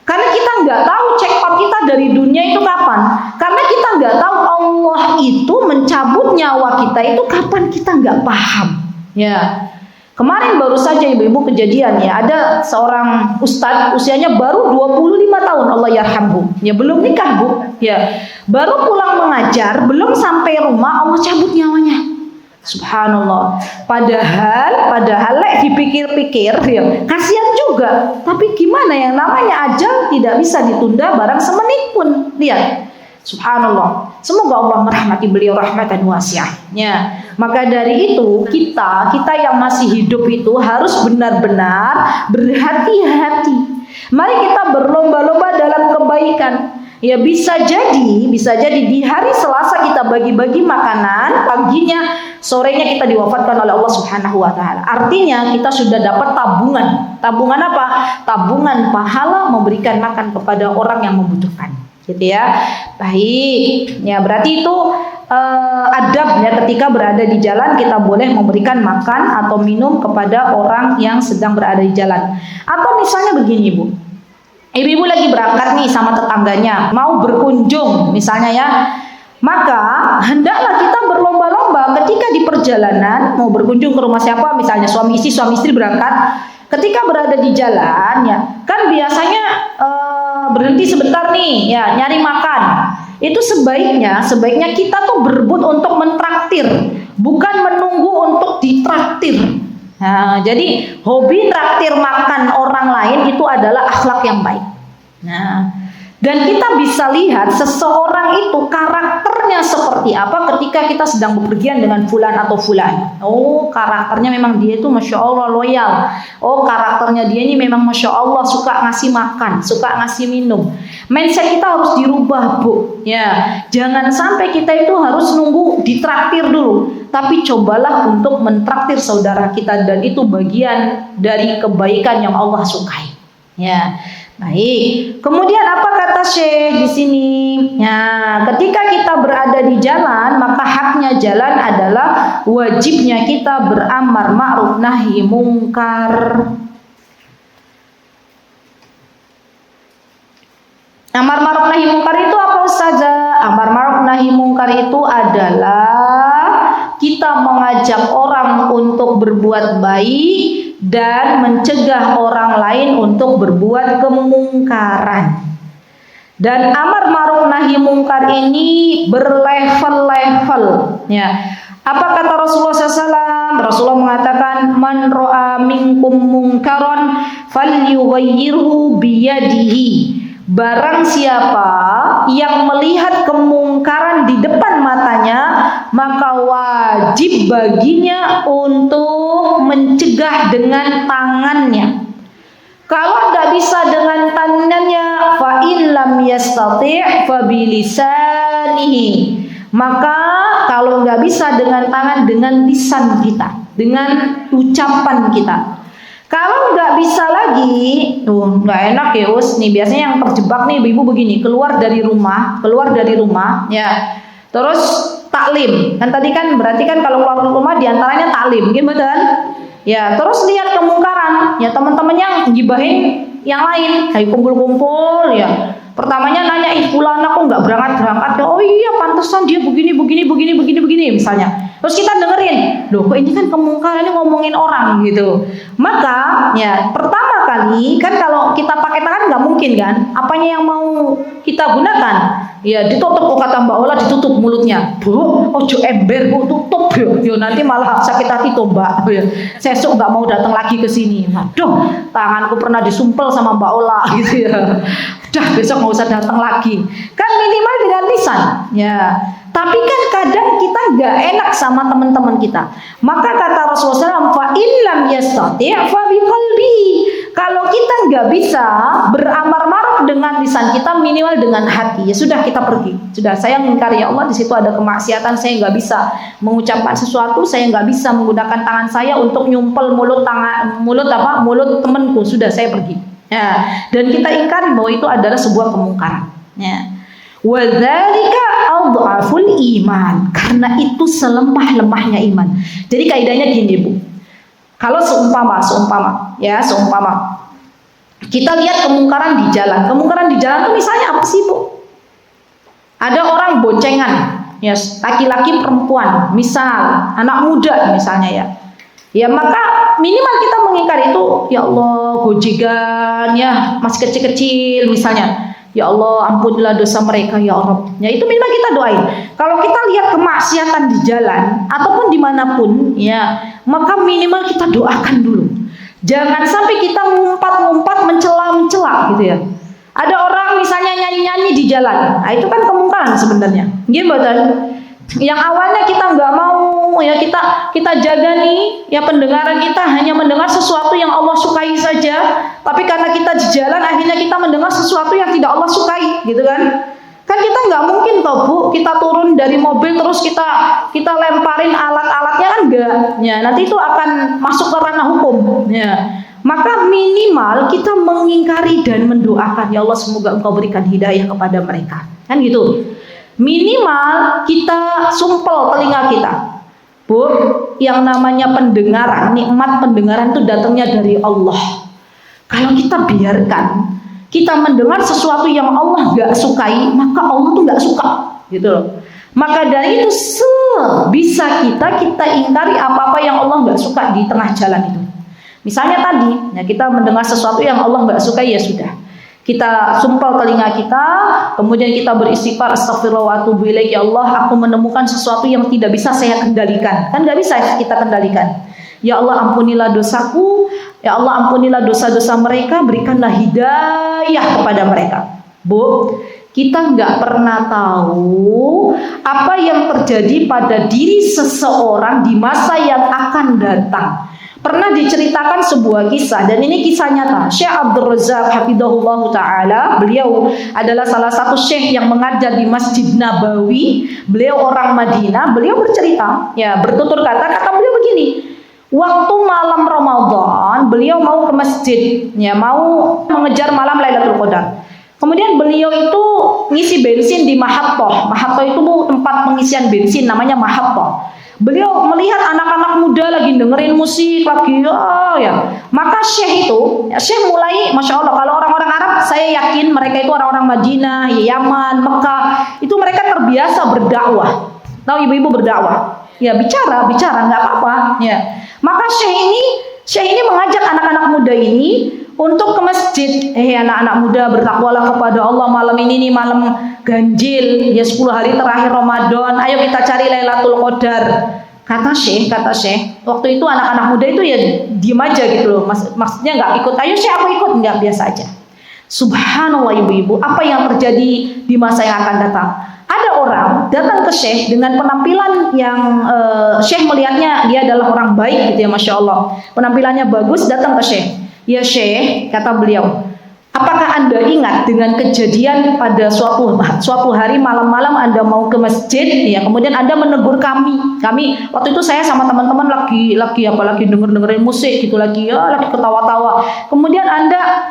Karena kita nggak tahu checkpoint kita dari dunia itu kapan. Karena kita nggak tahu Allah itu mencabut nyawa kita itu kapan, kita nggak paham. Ya. Kemarin baru saja ibu-ibu kejadian ya, ada seorang ustadz usianya baru 25 tahun, Allah yarhamhu. Ya belum nikah Bu, ya. Baru pulang mengajar, belum sampai rumah Allah cabut nyawanya. Subhanallah. Padahal dipikir-pikir ya, kasihan juga. Tapi gimana yang namanya ajal tidak bisa ditunda barang semenit pun. Lihat. Subhanallah. Semoga Allah merahmati beliau rahmatan wasi'ah. Ya. Maka dari itu kita yang masih hidup itu harus benar-benar berhati-hati. Mari kita berlomba-lomba dalam kebaikan. Ya bisa jadi di hari Selasa kita bagi-bagi makanan, paginya, sorenya kita diwafatkan oleh Allah Subhanahu wa taala. Artinya kita sudah dapat tabungan. Tabungan apa? Tabungan pahala memberikan makan kepada orang yang membutuhkan. Gitu ya. Baik. Ya berarti itu adab ya, ketika berada di jalan kita boleh memberikan makan atau minum kepada orang yang sedang berada di jalan. Atau misalnya begini Bu, ibu-ibu lagi berangkat nih sama tetangganya, mau berkunjung misalnya ya, maka hendaklah kita berlomba-lomba ketika di perjalanan mau berkunjung ke rumah siapa, misalnya suami istri berangkat, ketika berada di jalan ya, kan biasanya berhenti sebentar nih ya, nyari makan. Itu sebaiknya kita tuh berebut untuk mentraktir, bukan menunggu untuk ditraktir. Nah, jadi hobi traktir makan orang lain itu adalah akhlak yang baik. Nah, dan kita bisa lihat seseorang itu karakternya seperti apa ketika kita sedang bepergian dengan fulan atau fulan. Oh, karakternya memang dia itu Masya Allah loyal. Oh, karakternya dia ini memang Masya Allah suka ngasih makan, suka ngasih minum. Mindset kita harus dirubah Bu. Ya, jangan sampai kita itu harus nunggu ditraktir dulu. Tapi cobalah untuk mentraktir saudara kita, dan itu bagian dari kebaikan yang Allah sukai. Ya, baik. Kemudian apa kata Syekh di sini? Ya, ketika kita berada di jalan, maka haknya jalan adalah wajibnya kita beramar ma'ruf nahi mungkar. Amar ma'ruf nahi mungkar itu apa Ustazah? Amar ma'ruf nahi mungkar itu adalah kita mengajak orang untuk berbuat baik dan mencegah orang lain untuk berbuat kemungkaran. Dan amar ma'ruf nahi mungkar ini berlevel-level ya. Apa kata Rasulullah SAW? Rasulullah mengatakan, man ro'a minkum mungkaron falyughayyirhu biyadihi. Barang siapa yang melihat kemungkaran di depan matanya, maka wajib baginya untuk mencegah dengan tangannya. Kalau tidak bisa dengan tangannya, fa in lam yastati' fa bilisanihi. Maka kalau nggak bisa dengan tangan, dengan lisan kita, dengan ucapan kita. Kalau nggak bisa lagi, tuh nggak enak ya us. Nih biasanya yang terjebak nih ibu begini, keluar dari rumah, ya. Terus taklim, kan tadi kan berarti kan kalau keluar rumah diantaranya taklim, gimana? Ya, terus lihat kemungkaran, ya teman-teman yang gibahin yang lain, kayak kumpul-kumpul, ya. Pertamanya nanya, fulan aku nggak berangkat, ya. Oh iya, pantesan dia begini, misalnya. Terus kita dengerin, loh kok ini kan kemungkaran, ini ngomongin orang gitu. Maka, ya pertama kali kan kalau kita pakai tangan nggak mungkin kan, apanya yang mau kita gunakan? Ya ditutup, kata Mbak Ola, ditutup mulutnya. Bu, ojo ember, bu tutup yo nanti malah sakit hati tuh Mbak. Sesuk nggak mau datang lagi ke sini. Waduh, tanganku pernah disumpel sama Mbak Ola gitu ya. Udah besok nggak usah datang lagi. Kan minimal dengan lisan, ya. Tapi kan kadang kita nggak enak sama teman-teman kita. Maka kata Rasulullah SAW, fa illam yastati' fa biqalbihi. Kalau kita nggak bisa beramar-ma'ruf dengan lisan kita, minimal dengan hati. Ya sudah, kita pergi. Sudah, saya mengingkari ya Allah, di situ ada kemaksiatan, saya nggak bisa mengucapkan sesuatu, saya nggak bisa menggunakan tangan saya untuk nyumpel mulut temanku. Sudah, saya pergi. Ya, dan kita ingkari bahwa itu adalah sebuah kemungkaran. Ya. Wadzalika adhaful iman, karena itu selemah-lemahnya iman. Jadi kaidahnya gini Bu, kalau seumpama kita lihat kemungkaran di jalan itu misalnya apa sih Bu? Ada orang boncengan, ya laki-laki perempuan, misal anak muda misalnya ya maka minimal kita mengingkari itu, ya Allah gojegan ya masih kecil-kecil misalnya. Ya Allah, ampunilah dosa mereka ya Rabb. Ya itu minimal kita doain. Kalau kita lihat kemaksiatan di jalan ataupun dimanapun, ya maka minimal kita doakan dulu. Jangan sampai kita ngumpat-ngumpat, mencela gitu ya. Ada orang misalnya nyanyi-nyanyi di jalan, nah itu kan kemungkaran sebenarnya. Gimana? Yang awalnya kita nggak mau, ya kita jaga nih, ya pendengaran kita hanya mendengar sesuatu yang Allah sukai saja. Tapi karena kita di jalan, akhirnya kita mendengar sesuatu yang tidak Allah sukai, gitu kan? Kan kita nggak mungkin toh Bu, kita turun dari mobil terus kita lemparin alat-alatnya kan enggak. Ya, nanti itu akan masuk ke ranah hukum. Ya. Maka minimal kita mengingkari dan mendoakan, ya Allah semoga Engkau berikan hidayah kepada mereka. Kan gitu. Minimal kita sumpel telinga kita. Bu, yang namanya pendengaran, nikmat pendengaran itu datangnya dari Allah. Kalau kita biarkan kita mendengar sesuatu yang Allah gak sukai, maka Allah tuh gak suka, gitu loh. Maka dari itu sebisa kita ingkari apa-apa yang Allah gak suka di tengah jalan itu. Misalnya tadi, ya kita mendengar sesuatu yang Allah gak suka, ya sudah. Kita sumpel telinga kita, kemudian kita beristighfar, astagfirullah wa atubu ilaik, ya Allah aku menemukan sesuatu yang tidak bisa saya kendalikan. Kan gak bisa kita kendalikan. Ya Allah ampunilah dosaku, ya Allah ampunilah dosa-dosa mereka, berikanlah hidayah kepada mereka. Bu, kita nggak pernah tahu apa yang terjadi pada diri seseorang di masa yang akan datang. Pernah diceritakan sebuah kisah, dan ini kisah nyata. Syekh Abdul Razak hafidhahullah ta'ala, beliau adalah salah satu syekh yang mengajar di Masjid Nabawi. Beliau orang Madinah. Beliau bercerita, ya bertutur kata beliau begini. Waktu malam Ramadan, beliau mau ke masjid, ya mau mengejar malam Lailatul Qadar. Kemudian beliau itu ngisi bensin di Mahattah. Mahattah itu tempat pengisian bensin, namanya Mahattah. Beliau melihat anak-anak muda lagi dengerin musik, lagi ya. Maka syekh mulai, masya Allah, kalau orang-orang Arab, saya yakin mereka itu orang-orang Madinah, Yaman, Mekah, itu mereka terbiasa berdakwah. Tahu ibu-ibu berdakwah? Ya bicara nggak apa-apa. Ya. Maka syekh ini mengajak anak-anak muda ini untuk ke masjid. Anak-anak muda, bertakwalah kepada Allah, malam ini nih malam ganjil, ya 10 hari terakhir Ramadan, ayo kita cari Lailatul Qadar. Kata syekh, waktu itu anak-anak muda itu ya diem aja gitu loh, maksudnya nggak ikut. Ayo syekh aku ikut, nggak, biasa aja. Subhanallah ibu-ibu, apa yang terjadi di masa yang akan datang? Ada orang datang ke syekh dengan penampilan yang syekh melihatnya dia adalah orang baik gitu ya, masya Allah, penampilannya bagus, datang ke syekh. Ya syekh, kata beliau, Apakah Anda ingat dengan kejadian pada suatu hari malam-malam Anda mau ke masjid, ya, kemudian Anda menegur kami waktu itu saya sama teman-teman lagi dengerin musik gitu, lagi ketawa-tawa. Kemudian Anda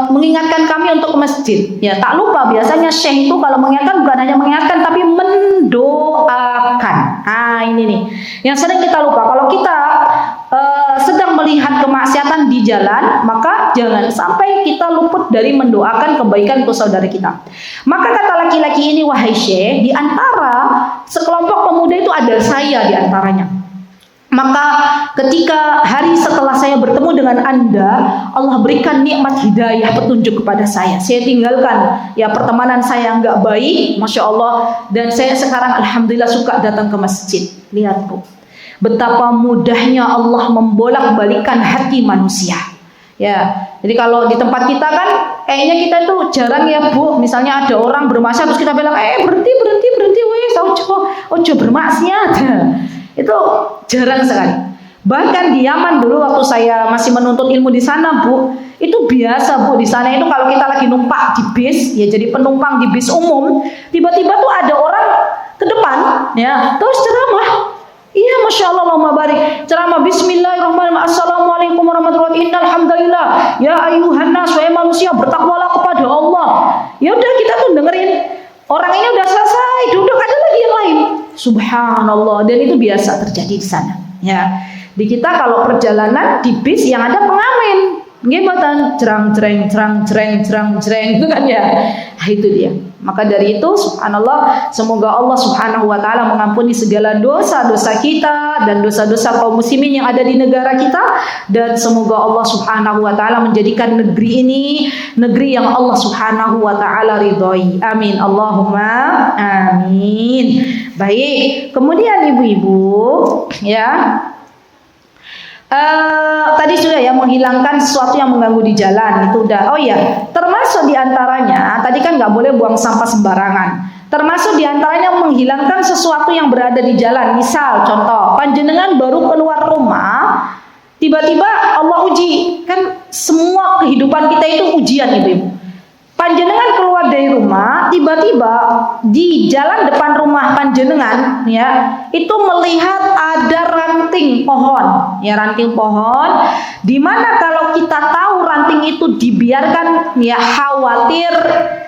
mengingatkan kami untuk ke masjid. Ya, tak lupa biasanya syekh itu kalau mengingatkan bukan hanya mengingatkan tapi mendoakan. Ini nih yang sering kita lupa. Kalau kita sedang melihat kemaksiatan di jalan, maka jangan sampai kita luput dari mendoakan kebaikan untuk saudara kita. Maka kata laki-laki ini, wahai syekh, di antara sekelompok pemuda itu ada saya di antaranya. Maka ketika hari setelah saya bertemu dengan Anda, Allah berikan nikmat hidayah, petunjuk kepada saya. Saya tinggalkan ya pertemanan saya yang enggak baik, Masya Allah, dan saya sekarang alhamdulillah suka datang ke masjid. Lihat Bu, betapa mudahnya Allah membolak-balikan hati manusia. Ya, jadi kalau di tempat kita kan kayaknya kita itu jarang ya Bu, misalnya ada orang bermaksiat terus kita bilang berhenti wes, ojo bermaksiat. Itu jarang sekali. Bahkan di Yaman dulu waktu saya masih menuntut ilmu di sana Bu, itu biasa Bu, di sana itu kalau kita lagi numpak di bis, ya jadi penumpang di bis umum, tiba-tiba tuh ada orang ke depan ya, terus ceramah. Iya, Masya Allah, Allahumma barik. Ceramah Bismillahirrahmanirrahim. Assalamualaikum warahmatullahi wabarakatuh. Innalhamdulillah. Ya ayuhan nas, wahai manusia, bertakwalah kepada Allah. Ya udah, kita tuh dengerin. Orang ini udah selesai, duduk, ada lagi yang lain. Subhanallah. Dan itu biasa terjadi di sana. Ya, di kita kalau perjalanan di bis yang ada pengamen, gimana? Cerang itu kan ya. Nah, itu dia. Maka dari itu, subhanallah, semoga Allah subhanahu wa ta'ala mengampuni segala dosa-dosa kita dan dosa-dosa kaum muslimin yang ada di negara kita, dan semoga Allah subhanahu wa ta'ala menjadikan negeri ini negeri yang Allah subhanahu wa ta'ala ridhoi. Amin, Allahumma amin. Baik, kemudian ibu-ibu ya, tadi sudah ya, menghilangkan sesuatu yang mengganggu di jalan, itu udah. Oh ya, termasuk diantaranya tadi kan nggak boleh buang sampah sembarangan. Termasuk diantaranya menghilangkan sesuatu yang berada di jalan. Misal contoh, panjenengan baru keluar rumah, tiba-tiba Allah uji. Kan semua kehidupan kita itu ujian ibu-ibu. Panjenengan keluar dari rumah, tiba-tiba di jalan depan rumah panjenengan ya, itu melihat ada ranting pohon, ya ranting pohon, di mana kalau kita tahu ranting itu dibiarkan ya khawatir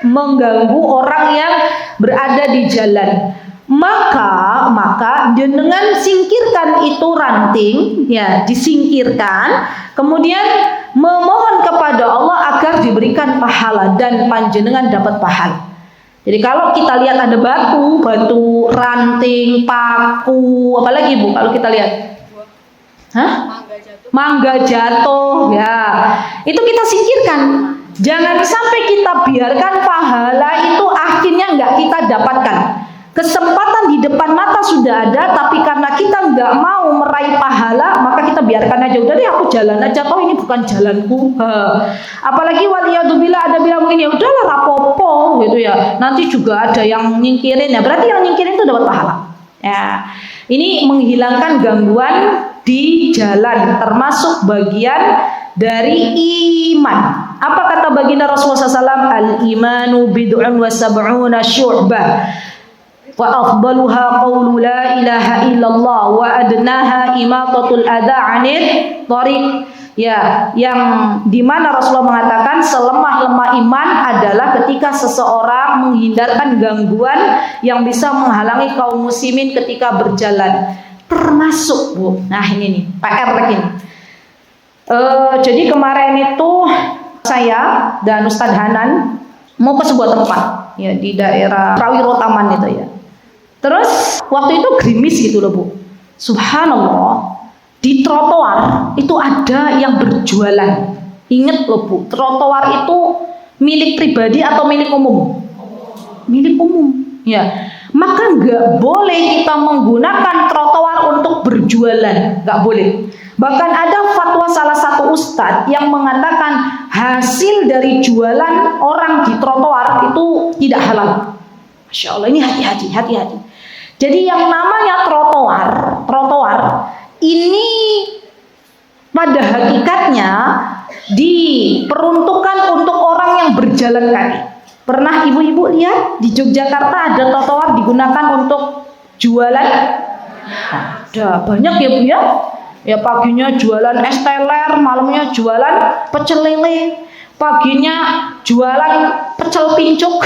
mengganggu orang yang berada di jalan. Maka jenengan singkirkan itu ranting, ya disingkirkan, kemudian memohon kepada Allah agar diberikan pahala dan panjenengan dapat pahala. Jadi kalau kita lihat ada batu, ranting, paku, apalagi Bu kalau kita lihat? Mangga jatuh, ya. Itu kita singkirkan. Jangan sampai kita biarkan pahala itu akhirnya nggak kita dapatkan. Kesempatan di depan mata sudah ada, tapi karena kita nggak mau meraih pahala, maka kita biarkan aja. Udah deh, aku jalan aja, toh ini bukan jalanku. Apalagi waliyadzubillah ada bilang begini, udahlah rapopo gitu ya. Nanti juga ada yang nyingkirin ya. Berarti yang nyingkirin itu dapat pahala. Ya, ini menghilangkan gangguan di jalan, termasuk bagian dari iman. Apa kata baginda Rasulullah SAW? Al-imanu bid'un wa sab'una syu'bah. Wa afdaluha qawlu la ilaha illallah wa adnaha imatatul adha 'anil thariq. Ya, yang dimana Rasulullah mengatakan selemah-lemah iman adalah ketika seseorang menghindarkan gangguan yang bisa menghalangi kaum muslimin ketika berjalan. Termasuk Bu, nah ini nih PR lagi nih. Jadi kemarin itu saya dan Ustadz Hanan mau ke sebuah tempat ya di daerah Prawiro Taman itu ya. Terus waktu itu gerimis gitu loh Bu. Subhanallah, di trotoar itu ada yang berjualan. Ingat loh Bu, trotoar itu milik pribadi atau milik umum? Milik umum. Ya, maka nggak boleh kita menggunakan trotoar untuk berjualan, nggak boleh. Bahkan ada fatwa salah satu ustadz yang mengatakan hasil dari jualan orang di trotoar itu tidak halal. Masya Allah, ini hati-hati. Jadi yang namanya trotoar ini pada hakikatnya diperuntukkan untuk orang yang berjalan kaki. Pernah ibu-ibu lihat di Yogyakarta ada trotoar digunakan untuk jualan? Ada banyak ya Bu ya. Ya paginya jualan es teler, malamnya jualan pecel lele, paginya jualan pecel pincuk,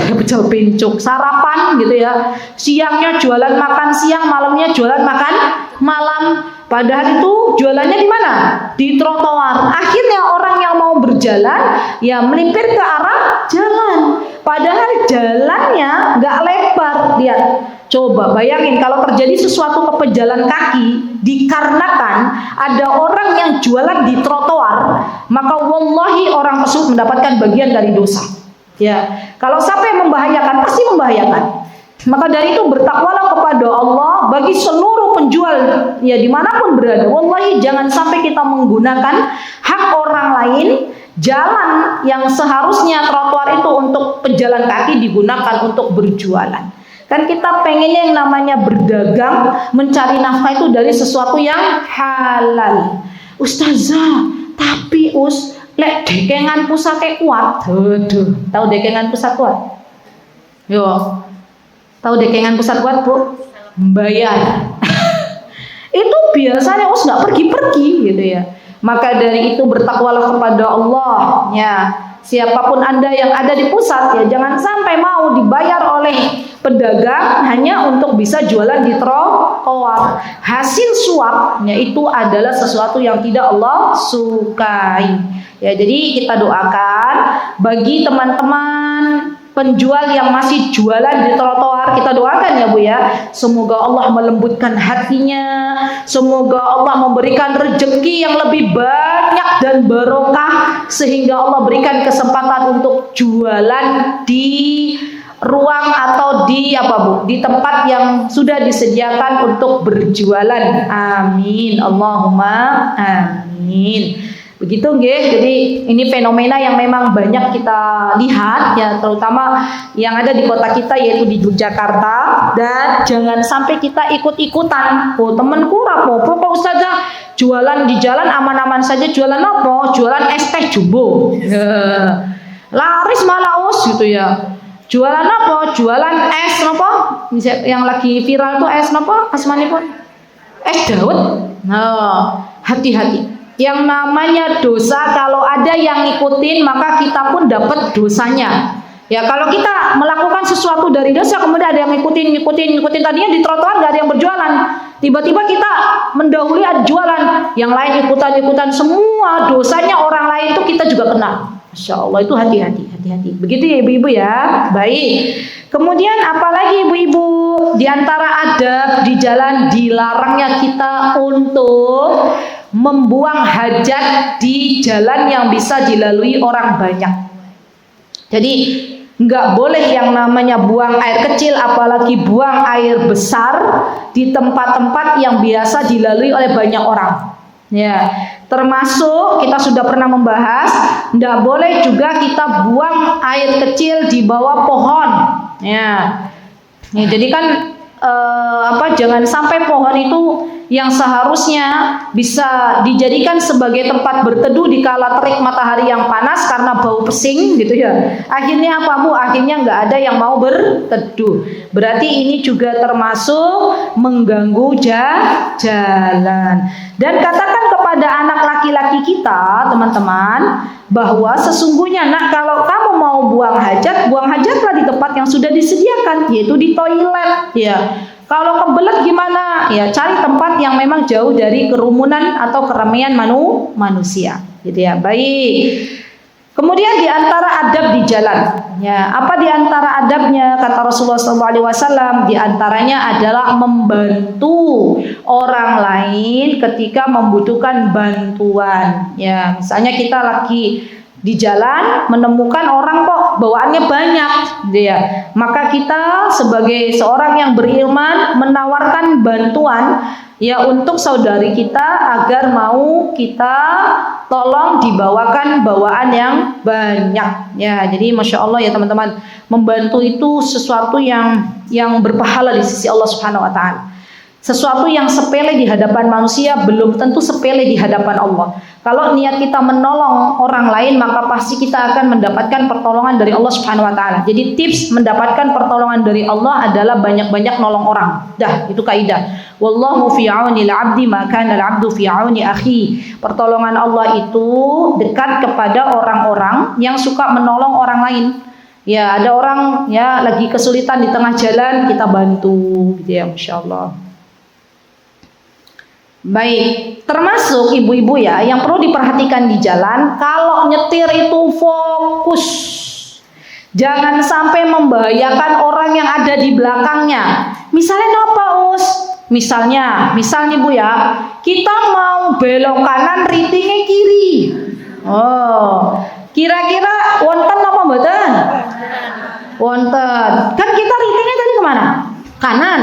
sarapan gitu ya. Siangnya jualan makan siang, malamnya jualan makan malam. Padahal itu jualannya di mana? Di trotoar. Akhirnya orang yang mau berjalan ya melipir ke arah jalan. Padahal jalannya nggak lebar. Lihat, coba bayangin kalau terjadi sesuatu ke pejalan kaki dikarenakan ada orang yang jualan di trotoar, maka wallahi orang tersebut mendapatkan bagian dari dosa. Ya, kalau sampai membahayakan pasti membahayakan. Maka dari itu bertakwalah kepada Allah bagi seluruh penjual ya dimanapun berada. Wallahi jangan sampai kita menggunakan hak orang lain, jalan yang seharusnya trotoar itu untuk pejalan kaki digunakan untuk berjualan. Kan kita pengennya yang namanya berdagang, mencari nafkah itu dari sesuatu yang halal. Ustazah, tapi lek dekengan pusake kuat. Tahu dekengan pusat kuat? Yo. Tahu dekengan pusat kuat, Bu? Bayar. Itu biasanya nggak pergi-pergi gitu ya. Maka dari itu bertakwalah kepada Allah ya. Siapapun Anda yang ada di pusat ya jangan sampai mau dibayar oleh pedagang hanya untuk bisa jualan di trotoar. Hasil suapnya itu adalah sesuatu yang tidak Allah sukai. Ya, jadi kita doakan bagi teman-teman penjual yang masih jualan di trotoar, kita doakan ya Bu ya, semoga Allah melembutkan hatinya, semoga Allah memberikan rezeki yang lebih banyak dan barokah sehingga Allah berikan kesempatan untuk jualan di ruang atau di di tempat yang sudah disediakan untuk berjualan. Amin, Allahumma amin. Begitu nggih. Jadi ini fenomena yang memang banyak kita lihat ya, terutama yang ada di kota kita yaitu di Yogyakarta. Dan jangan sampai kita ikut-ikutan. Oh, temenku rapopo kok Ustazah jualan di jalan aman-aman saja, jualan apa? Jualan es teh jumbo. Laris malah gitu ya. Jualan apa? Jualan es apa? Yang lagi viral tuh es apa? Asmanipun? Es dawet. Nah, hati-hati. Yang namanya dosa kalau ada yang ngikutin maka kita pun dapat dosanya. Ya kalau kita melakukan sesuatu dari dosa kemudian ada yang ngikutin tadinya di trotoar nggak ada yang berjualan, tiba-tiba kita mendahului ada jualan, yang lain ikutan semua dosanya orang lain itu kita juga kena. Masya Allah, itu hati-hati. Begitu ya ibu-ibu ya. Baik. Kemudian apalagi ibu-ibu, di antara adab di jalan dilarangnya kita untuk membuang hajat di jalan yang bisa dilalui orang banyak. Jadi nggak boleh yang namanya buang air kecil apalagi buang air besar di tempat-tempat yang biasa dilalui oleh banyak orang. Ya, termasuk kita sudah pernah membahas nggak boleh juga kita buang air kecil di bawah pohon. Ya, jadi kan jangan sampai pohon itu yang seharusnya bisa dijadikan sebagai tempat berteduh di kala terik matahari yang panas karena bau pesing gitu ya. Akhirnya apa Bu? Akhirnya nggak ada yang mau berteduh. Berarti ini juga termasuk mengganggu jalan. Dan katakan kepada anak laki-laki kita, teman-teman, bahwa sesungguhnya nak kalau kamu mau buang hajatlah di tempat yang sudah disediakan, yaitu di toilet ya. Kalau kebelet gimana? Ya cari tempat yang memang jauh dari kerumunan atau keramaian manusia, gitu ya. Baik. Kemudian di antara adab di jalan, ya apa di antara adabnya kata Rasulullah SAW? Di antaranya adalah membantu orang lain ketika membutuhkan bantuan. Ya misalnya kita lagi di jalan menemukan orang kok bawaannya banyak, ya. Maka kita sebagai seorang yang beriman menawarkan bantuan ya untuk saudari kita agar mau kita tolong dibawakan bawaan yang banyak. Ya, jadi masya Allah ya teman-teman, membantu itu sesuatu yang berpahala di sisi Allah Subhanahu Wa Taala. Sesuatu yang sepele di hadapan manusia belum tentu sepele di hadapan Allah. Kalau niat kita menolong orang lain, maka pasti kita akan mendapatkan pertolongan dari Allah Subhanahu wa taala. Jadi tips mendapatkan pertolongan dari Allah adalah banyak-banyak nolong orang. Dah, itu kaidah. Wallahu fi aunil 'abdi ma kana al-'abdu fi auni akhi. Pertolongan Allah itu dekat kepada orang-orang yang suka menolong orang lain. Ya, ada orang ya lagi kesulitan di tengah jalan, kita bantu gitu ya, masyaallah. Baik, termasuk ibu-ibu ya yang perlu diperhatikan di jalan, kalau nyetir itu fokus. Jangan sampai membahayakan orang yang ada di belakangnya. Misalnya apa, Us? Misalnya Bu ya, kita mau belok kanan, ritingnya kiri. Oh, kira-kira wonten apa mboten? Wonten. Kan kita ritingnya tadi kemana? Kanan.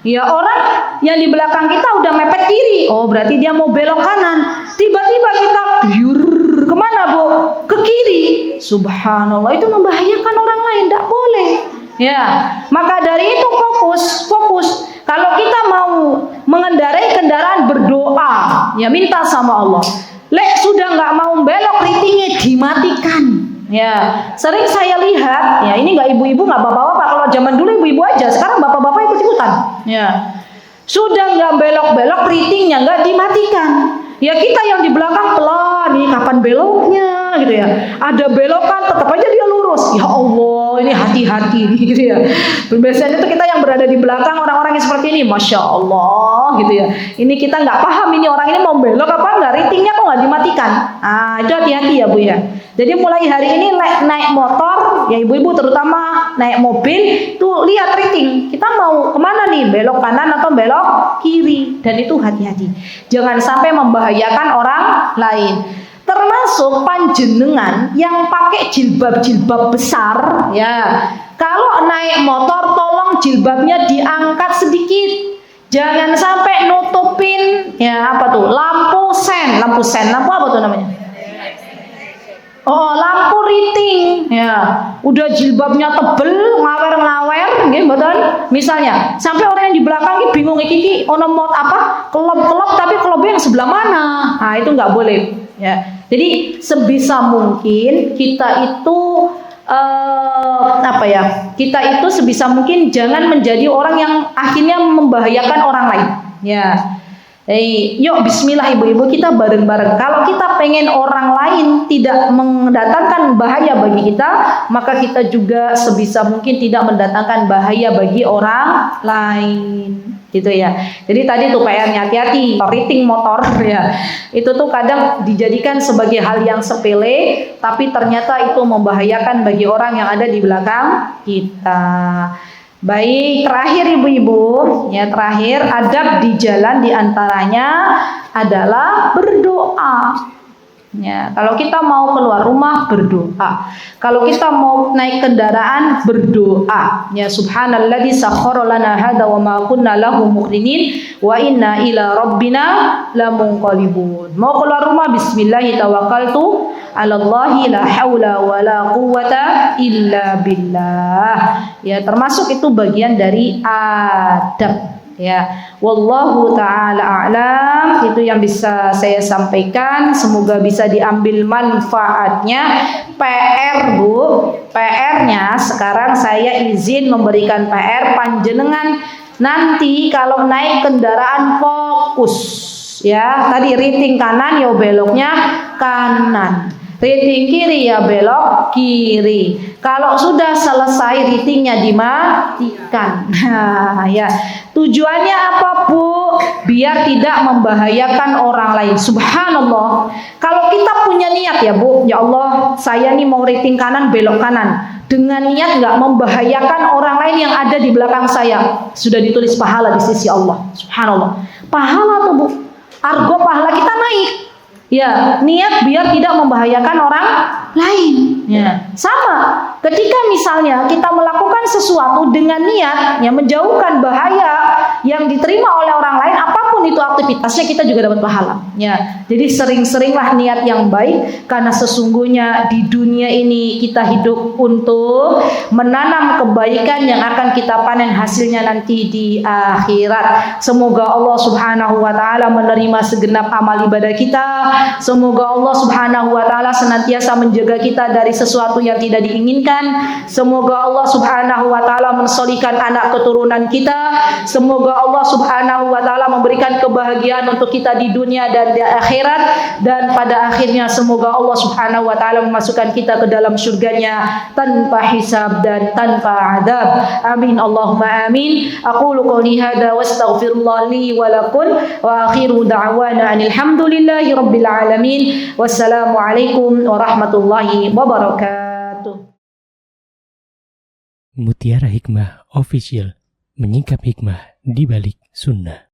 Ya, orang yang di belakang kita udah mepet kiri. Oh, berarti dia mau belok kanan. Tiba-tiba kita biur kemana, Bu? Ke kiri. Subhanallah, itu membahayakan orang lain, tidak boleh. Ya, maka dari itu fokus. Kalau kita mau mengendarai kendaraan, berdoa, ya minta sama Allah. Lek sudah nggak mau belok, ritingnya dimatikan. Ya, sering saya lihat, ya ini nggak ibu-ibu, nggak bapak-bapak. Kalau zaman dulu ibu-ibu aja, sekarang bapak-bapak ikut-ikutan. Ya, sudah nggak belok-belok, ritingnya nggak dimatikan. Ya kita yang di belakang pelan, nih kapan beloknya, gitu ya. Ada belokan, tetap aja dia lurus. Ya Allah, ini hati-hati nih, gitu ya. Biasanya tuh kita yang berada di belakang orang-orang yang seperti ini, masya Allah, gitu ya. Ini kita nggak paham ini orang ini mau belok apa nggak, ritingnya kok nggak dimatikan. Ah, itu hati-hati ya Bu ya. Jadi mulai hari ini naik motor, ya ibu-ibu terutama naik mobil, tuh lihat rating. Kita mau kemana nih? Belok kanan atau belok kiri? Dan itu hati-hati. Jangan sampai membahayakan orang lain. Termasuk panjenengan yang pakai jilbab-jilbab besar, ya. Kalau naik motor, tolong jilbabnya diangkat sedikit. Jangan sampai nutupin, ya apa tuh? Lampu sen, lampu apa tuh namanya? Oh, lampu riting, ya. Udah jilbabnya tebel, ngawer-ngawer, gitu, betul? Misalnya, sampai orang yang di belakang ini bingung, iki ono mau apa? Kelop-kelop, tapi kelopnya yang sebelah mana? Nah, itu nggak boleh, ya. Jadi sebisa mungkin kita itu Kita itu sebisa mungkin jangan menjadi orang yang akhirnya membahayakan orang lain, ya. Yuk bismillah ibu-ibu, kita bareng-bareng. Kalau kita pengen orang lain tidak mendatangkan bahaya bagi kita, maka kita juga sebisa mungkin tidak mendatangkan bahaya bagi orang lain, gitu ya. Jadi tadi tuh PR-nya hati-hati, rating motor ya. Itu tuh kadang dijadikan sebagai hal yang sepele, tapi ternyata itu membahayakan bagi orang yang ada di belakang kita. Baik, terakhir ibu-ibu, ya terakhir adab di jalan diantaranya adalah berdoa. Ya, kalau kita mau keluar rumah berdoa. Kalau kita mau naik kendaraan berdoa. Ya, subhanalladzi sakhkhara lana hadza wa ma kunna lahu muqrinin wa inna ila rabbina lamunqalibun. Mau keluar rumah bismillah tawakkaltu 'alallahi la haula wa la quwwata illa billah. Ya, termasuk itu bagian dari adab. Ya, wallahu taala a'lam. Itu yang bisa saya sampaikan, semoga bisa diambil manfaatnya. PR Bu, PR-nya sekarang saya izin memberikan PR panjenengan nanti kalau naik kendaraan fokus. Ya, tadi rating kanan ya beloknya kanan. Rating kiri ya belok kiri. Kalau sudah selesai ratingnya dimatikan. Nah, ya. Tujuannya apa Bu? Biar tidak membahayakan orang lain. Subhanallah. Kalau kita punya niat ya Bu, ya Allah, saya nih mau rating kanan belok kanan. Dengan niat nggak membahayakan orang lain yang ada di belakang saya, sudah ditulis pahala di sisi Allah. Subhanallah. Pahala tuh Bu. Argo pahala kita naik. Ya, niat biar tidak membahayakan orang lain. Ya, sama. Ketika misalnya kita melakukan sesuatu dengan niat yang menjauhkan bahaya yang diterima oleh orang lain, apapun apapun itu aktivitasnya kita juga dapat pahala. Ya, jadi sering-seringlah niat yang baik karena sesungguhnya di dunia ini kita hidup untuk menanam kebaikan yang akan kita panen hasilnya nanti di akhirat. Semoga Allah Subhanahu wa taala menerima segenap amal ibadah kita. Semoga Allah Subhanahu wa taala senantiasa menjaga kita dari sesuatu yang tidak diinginkan. Semoga Allah Subhanahu wa taala mensolihkan anak keturunan kita. Semoga Allah Subhanahu wa taala memberikan kebahagiaan untuk kita di dunia dan di akhirat, dan pada akhirnya semoga Allah Subhanahu wa taala memasukkan kita ke dalam surganya tanpa hisab dan tanpa adab. Amin Allahumma amin. Aqulu qouli hadza wa astaghfirullah li wa lakum wa akhiru da'wana alhamdulillahi rabbil alamin. Wassalamu alaikum warahmatullahi wabarakatuh. Mutiara Hikmah Official, menyingkap hikmah di balik sunnah.